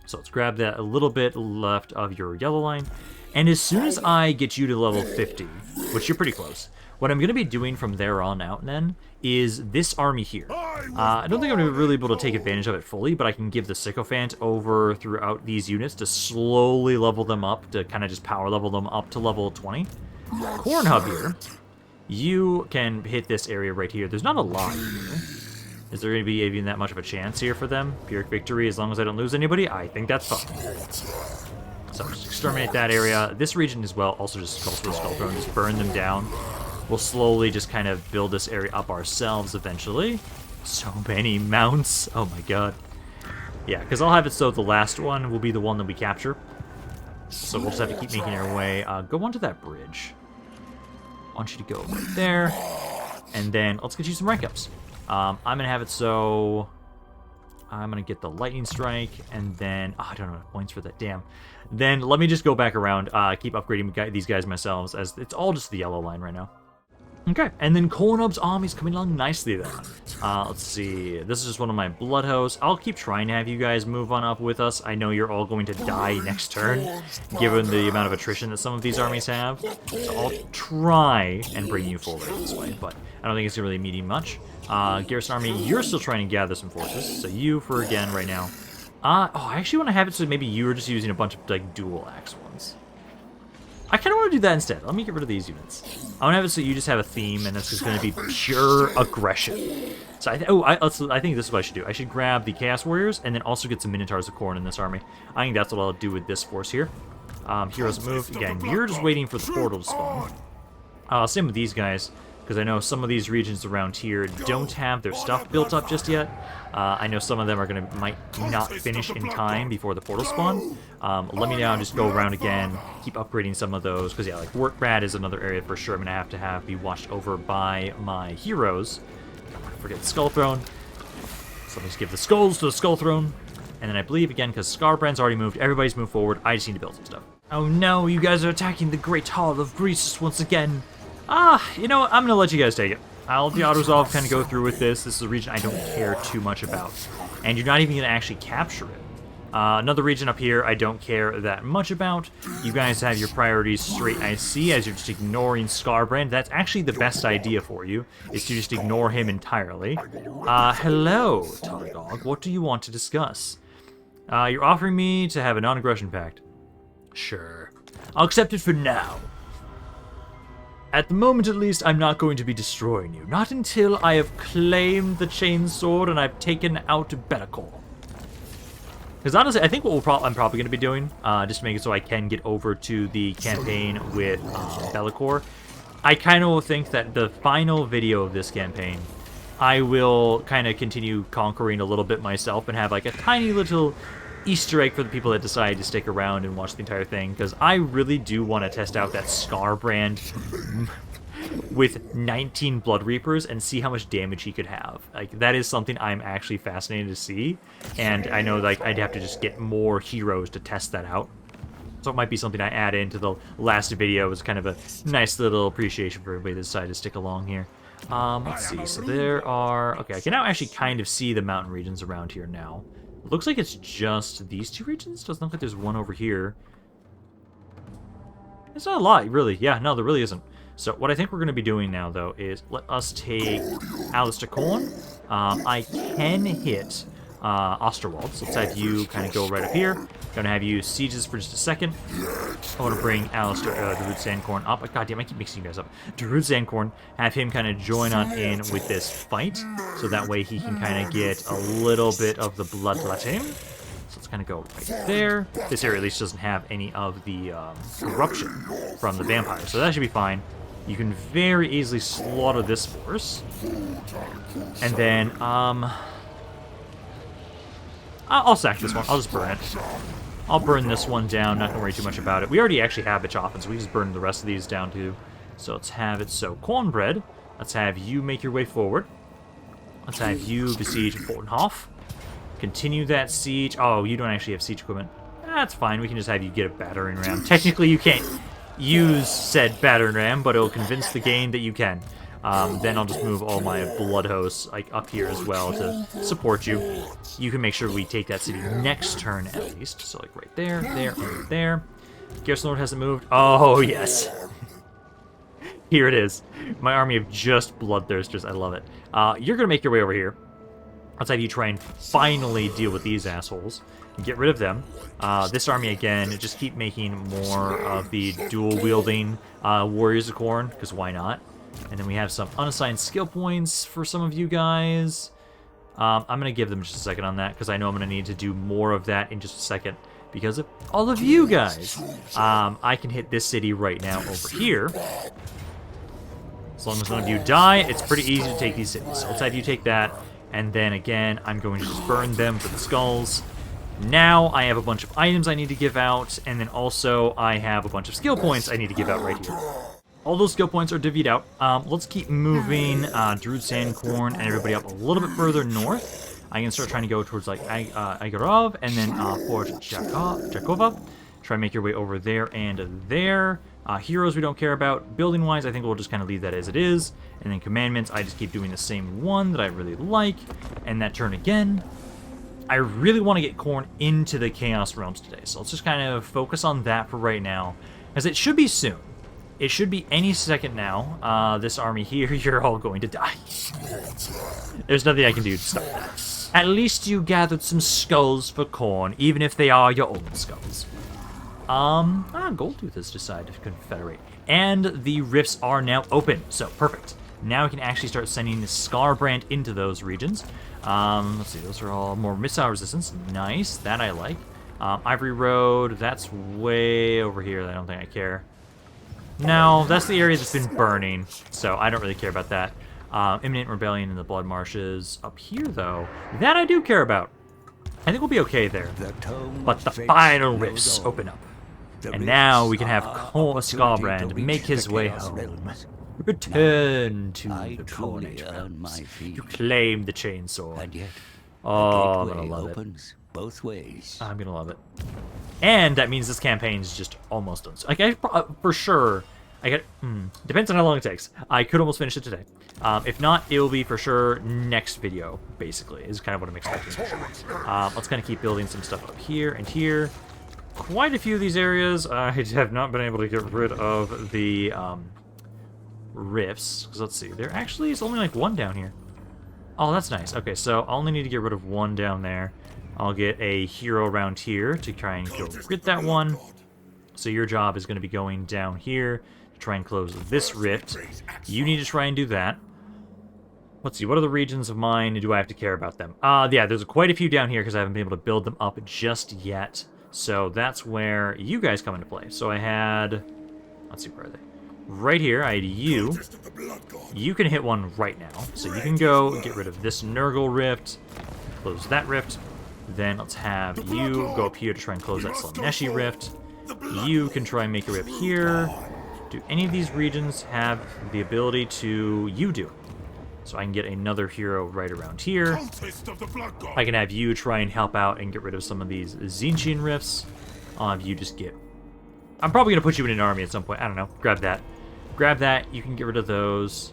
So let's grab that a little bit left of your yellow line. And as soon as I get you to level 50, which you're pretty close, what I'm going to be doing from there on out then is this army here. I don't think I'm going to be really able to take advantage of it fully, but I can give the Sycophant over throughout these units to slowly level them up, to kind of just power level them up to level 20. Khorne Hub here, you can hit this area right here. There's not a lot here. Is there going to be even that much of a chance here for them? Pyrrhic victory, as long as I don't lose anybody, I think that's fine. So just exterminate that area. This region as well, also just calls for the Skull Throne, just burn them down. We'll slowly just kind of build this area up ourselves eventually. So many mounts. Oh my god. Yeah, because I'll have it so the last one will be the one that we capture. So we'll just have to keep making our way. Go onto that bridge. I want you to go right there. And then let's get you some rank ups. I'm going to have it so... I'm going to get the Lightning Strike, and then... Oh, I don't know enough points for that, damn. Then let me just go back around, keep upgrading these guys myself, as it's all just the yellow line right now. Okay, and then Kolnob's army's coming along nicely then. Let's see, this is just one of my blood hosts. I'll keep trying to have you guys move on up with us. I know you're all going to die next turn, given the amount of attrition that some of these armies have. So I'll try and bring you forward this way, but I don't think it's really meaning much. Garrison Army, you're still trying to gather some forces, so you for again right now. I actually want to have it so maybe you were just using a bunch of like dual axe ones. I kind of want to do that instead. Let me get rid of these units. I want to have it so you just have a theme, and that's just going to be pure aggression. So I think this is what I should do. I should grab the Chaos Warriors, and then also get some Minotaurs of Khorne in this army. I think that's what I'll do with this force here. Heroes moved. Again, you're just waiting for the portal to spawn. Same with these guys, because I know some of these regions around here don't have their stuff built up just yet. I know some of them might not finish in time before the portal spawn. Let me now just go around again, keep upgrading some of those, because yeah, like Warkrad is another area for sure I'm going to have be watched over by my heroes. Don't forget the Skull Throne. So let's give the skulls to the Skull Throne. And then I believe, again, because Skarbrand's already moved, everybody's moved forward, I just need to build some stuff. Oh no, you guys are attacking the Great Hall of Greece once again. You know what? I'm going to let you guys take it. I'll the auto-resolve kind of go through with this. This is a region I don't care too much about. And you're not even going to actually capture it. Another region up here I don't care that much about. You guys have your priorities straight, I see, as you're just ignoring Skarbrand. That's actually the best idea for you, is to just ignore him entirely. Hello, Targog. What do you want to discuss? You're offering me to have a non-aggression pact. Sure. I'll accept it for now. At the moment, at least, I'm not going to be destroying you. Not until I have claimed the chainsword and I've taken out Be'lakor. Because honestly, I think what I'm probably going to be doing, just to make it so I can get over to the campaign with Be'lakor, I kind of think that the final video of this campaign, I will kind of continue conquering a little bit myself and have like a tiny little Easter egg for the people that decide to stick around and watch the entire thing, because I really do want to test out that Skarbrand with 19 Blood Reapers and see how much damage he could have. Like, that is something I'm actually fascinated to see, and I know like I'd have to just get more heroes to test that out. So it might be something I add into the last video as kind of a nice little appreciation for everybody that decided to stick along here. Let's see, so there are... Okay, I can now actually kind of see the mountain regions around here now. It looks like it's just these two regions. Doesn't look like there's one over here. It's not a lot, really. Yeah, no, there really isn't. So what I think we're going to be doing now, though, is let us take Alistair Khorne. I can hit Osterwald, so let's have you kind of go right up here. Going to have you sieges for just a second. I want to bring Alistair, Darude Sandcorn up. God damn, I keep mixing you guys up. Darude Sandcorn, have him kind of join on in with this fight, so that way he can kind of get a little bit of the bloodletting. So let's kind of go right there. This area at least doesn't have any of the corruption from the vampires, so that should be fine. You can very easily slaughter this force. And then, I'll sack this one. I'll just burn it. I'll burn this one down. Not going to worry too much about it. We already actually have Bichoffen, so we just burn the rest of these down too. So let's have it. So, Cornbread, let's have you make your way forward. Let's have you besiege Waldenhof. Continue that siege. Oh, you don't actually have siege equipment. That's fine. We can just have you get a battering ram. Technically, you can't use said battering ram, but it'll convince the game that you can. Then I'll just move all my blood hosts like up here as well to support you. You can make sure we take that city next turn at least. So like right there, there, and there. Garrison Lord hasn't moved. Oh yes. Here it is. My army of just bloodthirsters. I love it. You're gonna make your way over here. Let's have you try and finally deal with these assholes and get rid of them. This army again, just keep making more of the dual-wielding Warriors of Khorne, because why not? And then we have some unassigned skill points for some of you guys. I'm going to give them just a second on that, because I know I'm going to need to do more of that in just a second because of all of you guys. I can hit this city right now over here. As long as none of you die, it's pretty easy to take these cities. So let's have you take that. And then again, I'm going to just burn them for the skulls. Now I have a bunch of items I need to give out, and then also I have a bunch of skill points I need to give out right here. All those skill points are divvied out. Let's keep moving Darude Sandcorn and everybody up a little bit further north. I can start trying to go towards like Igorov and then Fort Jakova. Try and make your way over there and there. Heroes we don't care about. Building-wise, I think we'll just kind of leave that as it is. And then commandments, I just keep doing the same one that I really like. And that turn again. I really want to get Khorne into the Chaos Realms today. So let's just kind of focus on that for right now. Because it should be soon. It should be any second now. This army here, you're all going to die. There's nothing I can do to stop that. At least you gathered some skulls for Khorne, even if they are your own skulls. Goldtooth has decided to confederate. And the rifts are now open, so perfect. Now we can actually start sending Skarbrand into those regions. Let's see, those are all more missile resistance. Nice, that I like. Ivory Road, that's way over here. I don't think I care. No, that's the area that's been burning, so I don't really care about that. Imminent Rebellion in the Blood Marshes. Up here, though, that I do care about. I think we'll be okay there. But the final rifts open up. And now we can have Skarbrand make his way home. Return to the Khorne realms. You claim the chainsaw. And yet, oh, I'm gonna love it. Both ways. I'm gonna love it. And that means this campaign's just almost done. So, like, for sure, depends on how long it takes. I could almost finish it today. If not, it'll be for sure next video, basically, is kind of what I'm expecting. Let's kind of keep building some stuff up here and here. Quite a few of these areas, I have not been able to get rid of the rifts. Because let's see, there actually is only like one down here. Oh, that's nice. Okay, so I only need to get rid of one down there. I'll get a hero around here to try and get that one. So your job is going to be going down here to try and close this rift. You need to try and do that. Let's see, what other regions of mine do I have to care about them? Yeah, there's quite a few down here because I haven't been able to build them up just yet. So that's where you guys come into play. So I had... Let's see, where are they? Right here, I had you. You can hit one right now. So you can go get rid of this Nurgle rift, close that rift. Then let's have you go up here to try and close that Slaneshi rift. You can try and make your way up here. Do any of these regions have the ability to... You do. So I can get another hero right around here. I can have you try and help out and get rid of some of these Tzeentchian rifts. I'll have you just get... I'm probably going to put you in an army at some point. I don't know. Grab that. Grab that. You can get rid of those.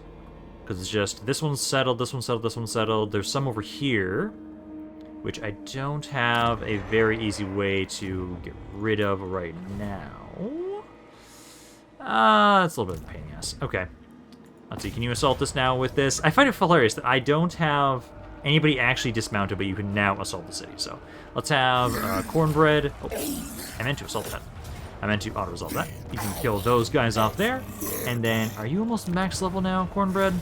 Because it's just... This one's settled, this one's settled, this one's settled. There's some over here, which I don't have a very easy way to get rid of right now. That's a little bit of a pain in the ass. Okay. Let's see, can you assault this now with this? I find it hilarious that I don't have anybody actually dismounted, but you can now assault the city. So let's have Cornbread. Oh, I meant to assault that. I meant to auto-resolve that. You can kill those guys off there. And then, are you almost max level now, Cornbread?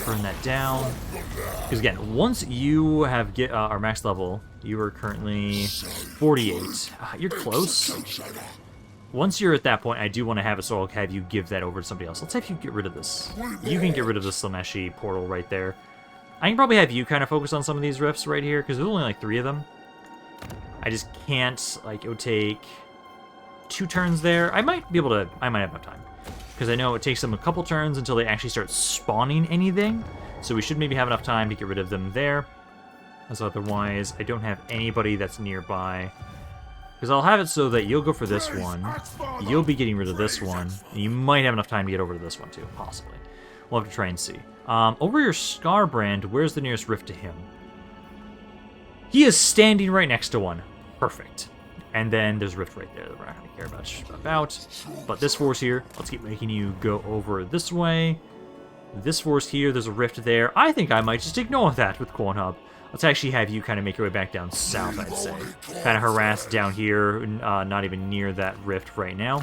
Burn that down. Because again, once you have our max level, you are currently 48. You're close. Once you're at that point, I do want to have it, so I'll have you give that over to somebody else. Let's have you get rid of this. You can get rid of the Slaneshi portal right there. I can probably have you kind of focus on some of these rifts right here, because there's only like 3 of them. I just can't, like, it would take 2 turns there. I might be able to, I might have enough time. Because I know it takes them a couple turns until they actually start spawning anything. So we should maybe have enough time to get rid of them there. As otherwise, I don't have anybody that's nearby. Because I'll have it so that you'll go for this one. You'll be getting rid of this one. And you might have enough time to get over to this one too, possibly. We'll have to try and see. Over your Skarbrand, where's the nearest rift to him? He is standing right next to one. Perfect. And then there's a rift right there that we're not going to care about. But this force here, let's keep making you go over this way. This force here, there's a rift there. I think I might just ignore that with Cornhub. Let's actually have you kind of make your way back down south, I'd say. Kind of harass down here, not even near that rift right now.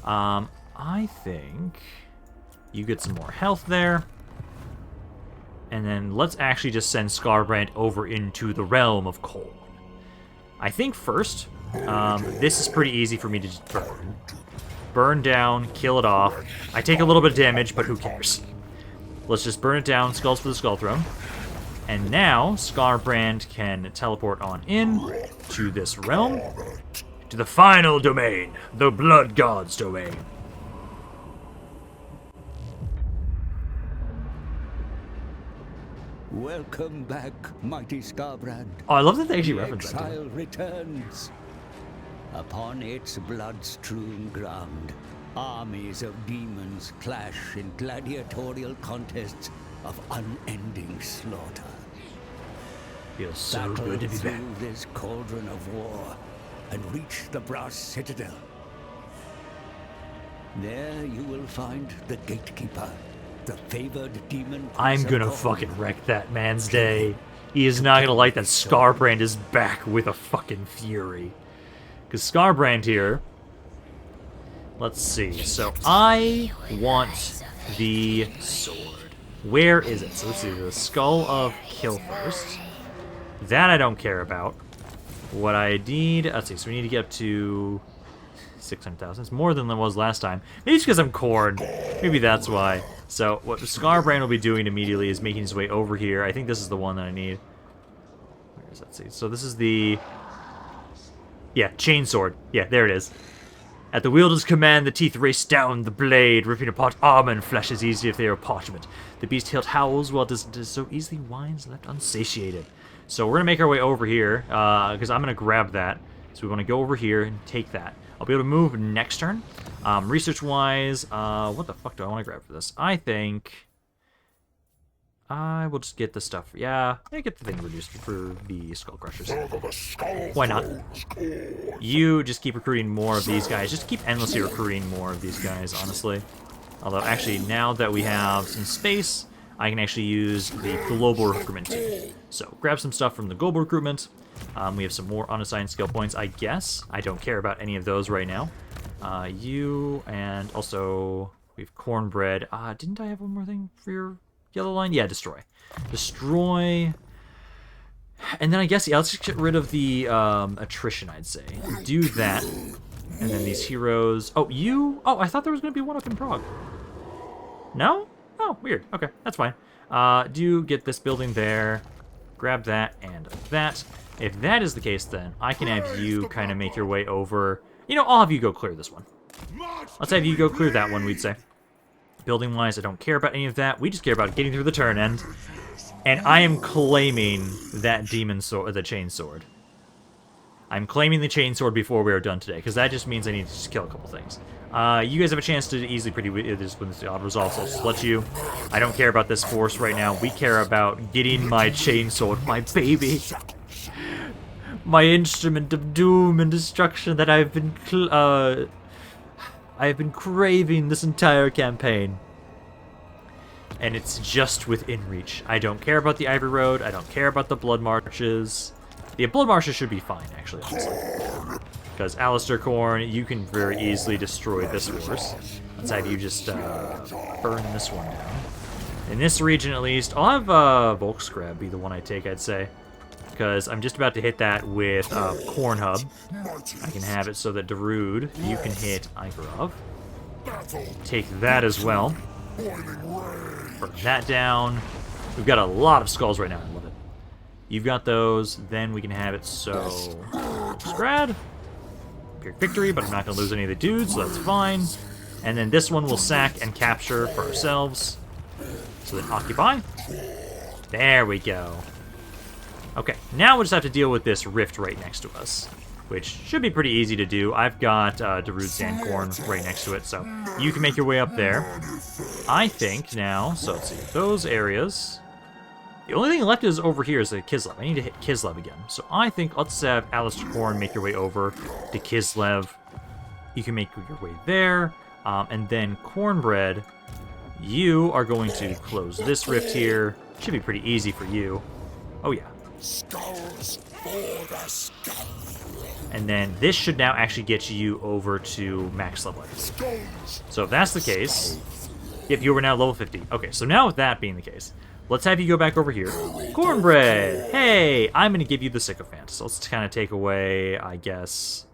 I think you get some more health there. And then let's actually just send Skarbrand over into the realm of Khorne. I think first, this is pretty easy for me to just burn. Burn down, kill it off. I take a little bit of damage, but who cares? Let's just burn it down, skulls for the Skull Throne. And now, Skarbrand can teleport on in to this realm, to the final domain, the Blood God's domain. Welcome back, mighty Skarbrand. Oh, I love that they actually reference that. Exile returns. Upon its blood-strewn ground, armies of demons clash in gladiatorial contests of unending slaughter. Feels so good to be back. Through this cauldron of war and reach the Brass Citadel. There you will find the Gatekeeper, the favored demon. I'm gonna fucking wreck that man's day. He is not gonna like that Skarbrand is back with a fucking fury. Because Skarbrand here... Let's see. So I want the sword. Where is it? So let's see. The Skull of Kill first. That I don't care about. What I need... Let's see. So we need to get up to 600,000. It's more than there was last time. Maybe it's because I'm Khorne. Maybe that's why. So what Skarbrand will be doing immediately is making his way over here. I think this is the one that I need. Where is that? Let's see. So this is the... Yeah, chainsword. Yeah, there it is. At the wielder's command, the teeth race down the blade, ripping apart armor and flesh as easy if they are parchment. The beast-tailed howls while it does so easily whines left unsatiated. So we're going to make our way over here, because I'm going to grab that. So we want to go over here and take that. I'll be able to move next turn. Research-wise, what the fuck do I want to grab for this? I think... I will just get the stuff. Yeah, I get the thing reduced for the Skull Crushers. Why not? You just keep recruiting more of these guys. Just keep endlessly recruiting more of these guys, honestly. Although, actually, now that we have some space, I can actually use the global recruitment too. So, grab some stuff from the global recruitment. We have some more unassigned skill points, I guess. I don't care about any of those right now. You, and also, we have cornbread. Didn't I have one more thing for your... Yellow line? Yeah, destroy. Destroy. And then I guess, yeah, let's just get rid of the attrition, I'd say. Do that. And then these heroes. Oh, you? Oh, I thought there was going to be one up in Prague. No? Oh, weird. Okay, that's fine. Do get this building there. Grab that and that. If that is the case, then I can have you kind of make your way over. You know, I'll have you go clear this one. Let's have you go clear that one, we'd say. Building-wise, I don't care about any of that. We just care about getting through the turn end. And I am claiming that demon sword, the chain sword. I'm claiming the chain sword before we are done today, because that just means I need to just kill a couple things. You guys have a chance to easily this when the auto resolve, so I'll just let you. I don't care about this force right now. We care about getting my chain sword, my baby. My instrument of doom and destruction that I've been craving this entire campaign. And it's just within reach. I don't care about the Ivory Road. I don't care about the Blood Marches. The Blood Marches should be fine, actually, honestly. Because Alistair Khorne, you can very easily destroy this force. Let's have you just burn this one down. In this region, at least, I'll have Volksgrab be the one I take, I'd say. Because I'm just about to hit that with Corn Hub. I can have it so that Darude, you can hit Ivarov. Take that as well. Burn that down. We've got a lot of skulls right now. I love it. You've got those. Then we can have it so... Scrad. Pyrrhic victory, but I'm not going to lose any of the dudes, so that's fine. And then this one we'll sack and capture for ourselves. So then occupy. There we go. Okay, now we'll just have to deal with this rift right next to us, which should be pretty easy to do. I've got Darude Sandcorn right next to it, so you can make your way up there. I think now, so let's see, those areas. The only thing left is over here is the Kislev. I need to hit Kislev again. So I think let's have Alistair Khorne make your way over to Kislev. You can make your way there. And then Cornbread, you are going to close this rift here. Should be pretty easy for you. Oh yeah. And then this should now actually get you over to max level. So if that's the case, yep, you are now level 50. Okay, so now with that being the case, let's have you go back over here. Cornbread! Hey, I'm going to give you the Sycophant. So let's kind of take away, I guess...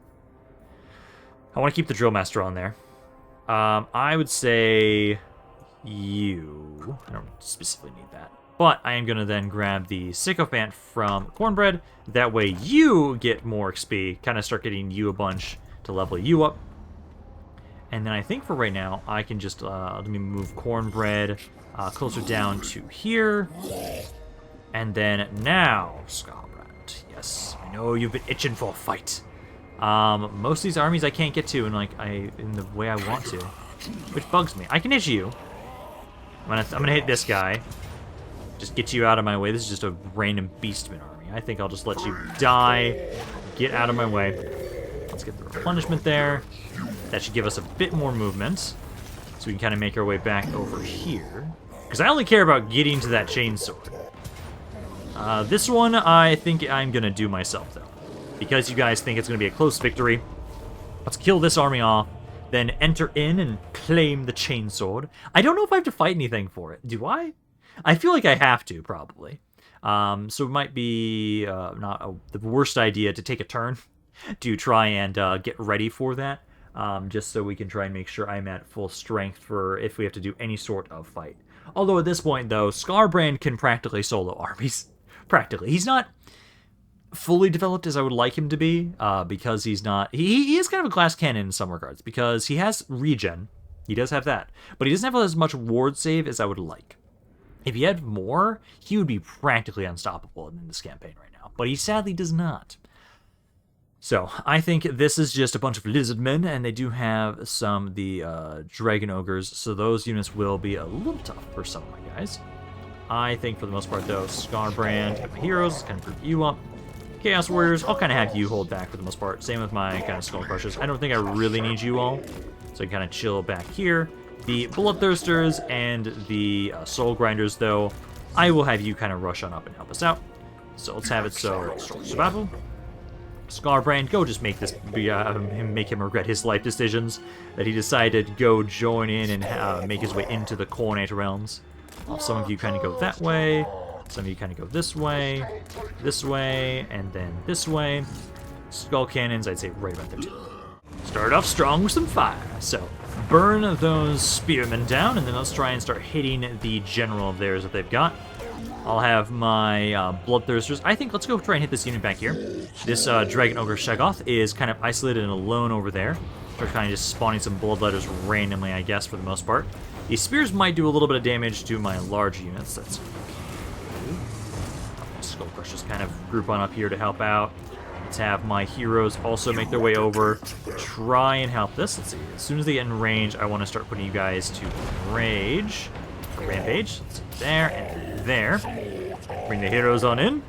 I want to keep the Drill Master on there. I would say you... I don't specifically need that. But I am going to then grab the Sycophant from Cornbread. That way you get more XP. Kind of start getting you a bunch to level you up. And then I think for right now, I can just... let me move Cornbread closer down to here. And then now, Skarbrand. Yes, I know you've been itching for a fight. Most of these armies I can't get to in the way I want to. Which bugs me. I can hit you. I'm gonna hit this guy. Just get you out of my way. This is just a random Beastman army. I think I'll just let you die. Get out of my way. Let's get the replenishment there. That should give us a bit more movement. So we can kind of make our way back over here. Because I only care about getting to that chainsword. This one, I think I'm going to do myself, though. because you guys think it's going to be a close victory, let's kill this army off, then enter in and claim the chainsword. I don't know if I have to fight anything for it. Do I? I feel like I have to, probably. So it might be not the worst idea to take a turn to try and get ready for that, just so we can try and make sure I'm at full strength for if we have to do any sort of fight. Although at this point, though, Skarbrand can practically solo armies. Practically. He's not fully developed as I would like him to be, because he's not... He is kind of a glass cannon in some regards, because he has regen. He does have that. But he doesn't have as much ward save as I would like. If he had more, he would be practically unstoppable in this campaign right now. But he sadly does not. So, I think this is just a bunch of lizardmen, and they do have some of the dragon ogres, so those units will be a little tough for some of my guys. I think for the most part, though, Skarbrand and my heroes kind of group you up. Chaos Warriors, I'll kind of have you hold back for the most part. Same with my kind of Skull Crushers. I don't think I really need you all, so I can kind of chill back here. The Bloodthirsters and the Soul Grinders, though, I will have you kind of rush on up and help us out. So let's have it so survival. Skarbrand, go just make this make him regret his life decisions that he decided to go join in and make his way into the Khorne realms. Some of you kind of go that way. Some of you kind of go this way, and then this way. Skull cannons, I'd say right about there too. Start off strong with some fire. So burn those spearmen down, and then let's try and start hitting the general of theirs that they've got. I'll have my Bloodthirsters. I think let's go try and hit this unit back here. This Dragon Ogre Shegoth is kind of isolated and alone over there. They're kind of just spawning some Bloodletters randomly, I guess, for the most part. These spears might do a little bit of damage to my large units. That's Skull Crushers kind of group on up here to help out. Let's have my heroes also make their way over. Try and help this. Let's see. As soon as they get in range, I want to start putting you guys to rage. Rampage. Let's see. There and there. Bring the heroes on in.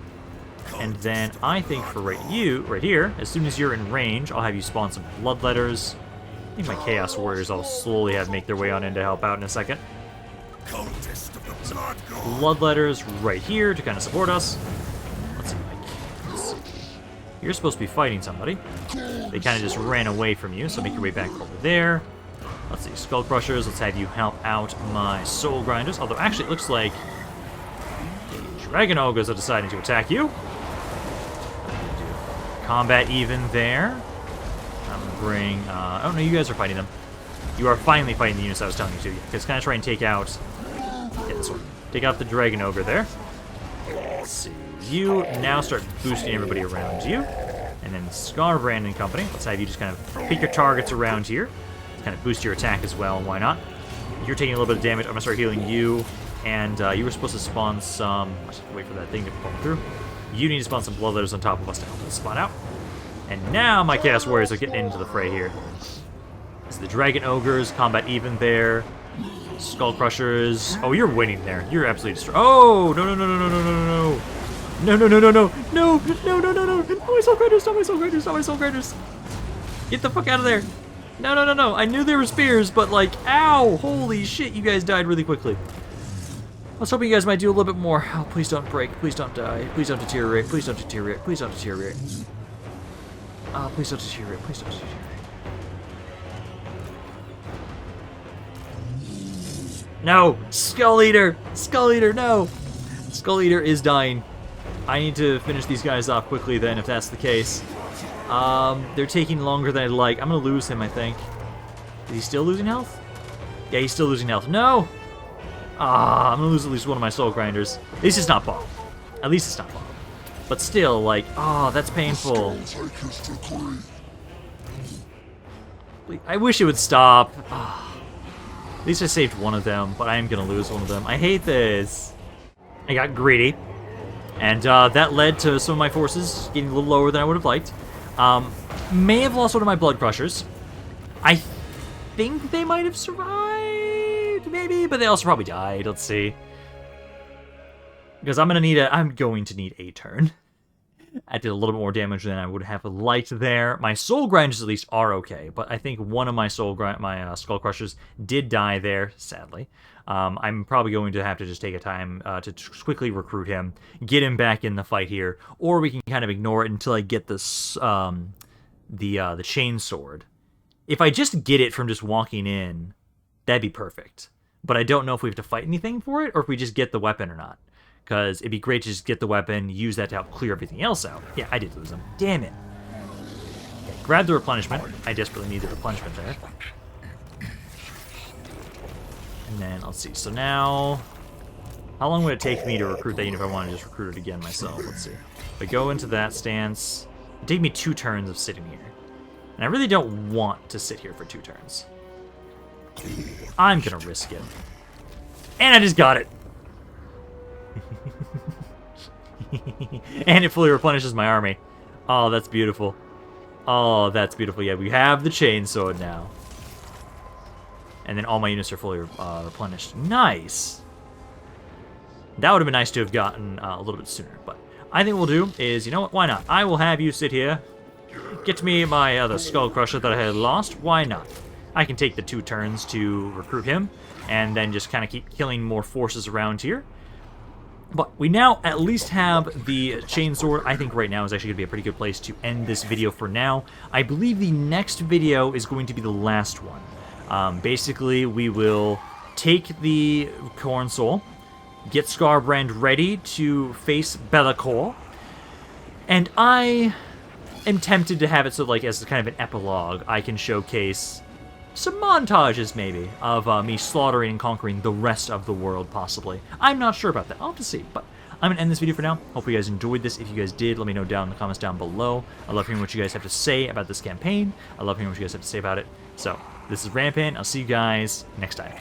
And then I think for right here, as soon as you're in range, I'll have you spawn some Bloodletters. I think my Chaos Warriors I'll slowly have make their way on in to help out in a second. Some Bloodletters right here to kind of support us. Let's see, you're supposed to be fighting somebody. They kind of just ran away from you, so make your way back over there. Let's see, Skull Crushers, let's have you help out my Soul Grinders. Although, actually, it looks like the Dragon Ogres are deciding to attack you. Combat even there. I'm going to bring... oh, no, you guys are fighting them. You are finally fighting the units I was telling you to. Just kind of try and take out... Yeah, this one. Take out the Dragon Ogre there. Let's see. You now start boosting everybody around you. And then Skarbrand and company. Let's have you just kind of pick your targets around here. Kind of boost your attack as well. Why not? You're taking a little bit of damage. I'm going to start healing you. And you were supposed to spawn some... I have to wait for that thing to fall through. You need to spawn some Bloodletters on top of us to help us spawn out. And now my Chaos Warriors are getting into the fray here. It's the Dragon Ogres, combat even there. Skull Crushers. Oh, you're winning there. You're absolutely destroyed. Oh, no, no, no, no, no, no, no, no. No, no, no, no, no. No, no, no, no, no. Not my Soul Grinders, not my Soul Grinders, not my Soul Grinders. Get the fuck out of there. No, no, no, no. I knew there were spears, but like, ow. Holy shit, you guys died really quickly. I was hoping you guys might do a little bit more. Oh, please don't break. Please don't die. Please don't deteriorate. Please don't deteriorate. Please don't deteriorate. Please don't deteriorate. Please don't deteriorate. No! Skull Eater! Skull Eater, no! Skull Eater is dying. I need to finish these guys off quickly then, if that's the case. They're taking longer than I'd like. I'm gonna lose him, I think. Is he still losing health? Yeah, he's still losing health. No! I'm gonna lose at least one of my Soul Grinders. At least it's not Bob. At least it's not Bob. But still, like, that's painful. I wish it would stop. At least I saved one of them, but I am going to lose one of them. I hate this. I got greedy, and that led to some of my forces getting a little lower than I would have liked. May have lost one of my Blood Crushers. I think they might have survived, maybe, but they also probably died. Let's see. Because I'm going to need a turn. I did a little bit more damage than I would have liked there. My soul grinders at least are okay, but I think one of my skull crushers did die there, sadly. I'm probably going to have to just take a time to quickly recruit him, get him back in the fight here, or we can kind of ignore it until I get this the chain sword. If I just get it from just walking in, that'd be perfect. But I don't know if we have to fight anything for it, or if we just get the weapon or not. Because it'd be great to just get the weapon, use that to help clear everything else out. Yeah, I did lose him. Damn it. Okay, grab the replenishment. I desperately need the replenishment there. And then, let's see. So now, how long would it take me to recruit that unit if I want to just recruit it again myself? Let's see. If I go into that stance, it'd take me 2 turns of sitting here. And I really don't want to sit here for 2 turns. I'm going to risk it. And I just got it. And it fully replenishes my army. Oh, that's beautiful. Oh, that's beautiful. Yeah, we have the chainsword now. And then all my units are fully replenished. Nice. That would have been nice to have gotten a little bit sooner. But I think what we'll do is, you know what? Why not? I will have you sit here. Get me my other skull crusher that I had lost. Why not? I can take the 2 turns to recruit him. And then just kind of keep killing more forces around here. But we now at least have the chainsword. I think right now is actually going to be a pretty good place to end this video for now. I believe the next video is going to be the last one. Basically, we will take the Khorne Soul, get Skarbrand ready to face Be'lakor, and I am tempted to have it so, like, as kind of an epilogue, I can showcase some montages, maybe, of me slaughtering and conquering the rest of the world, possibly. I'm not sure about that. I'll have to see, but I'm going to end this video for now. Hope you guys enjoyed this. If you guys did, let me know down in the comments down below. I love hearing what you guys have to say about this campaign. I love hearing what you guys have to say about it. So, this is Rampaned. I'll see you guys next time.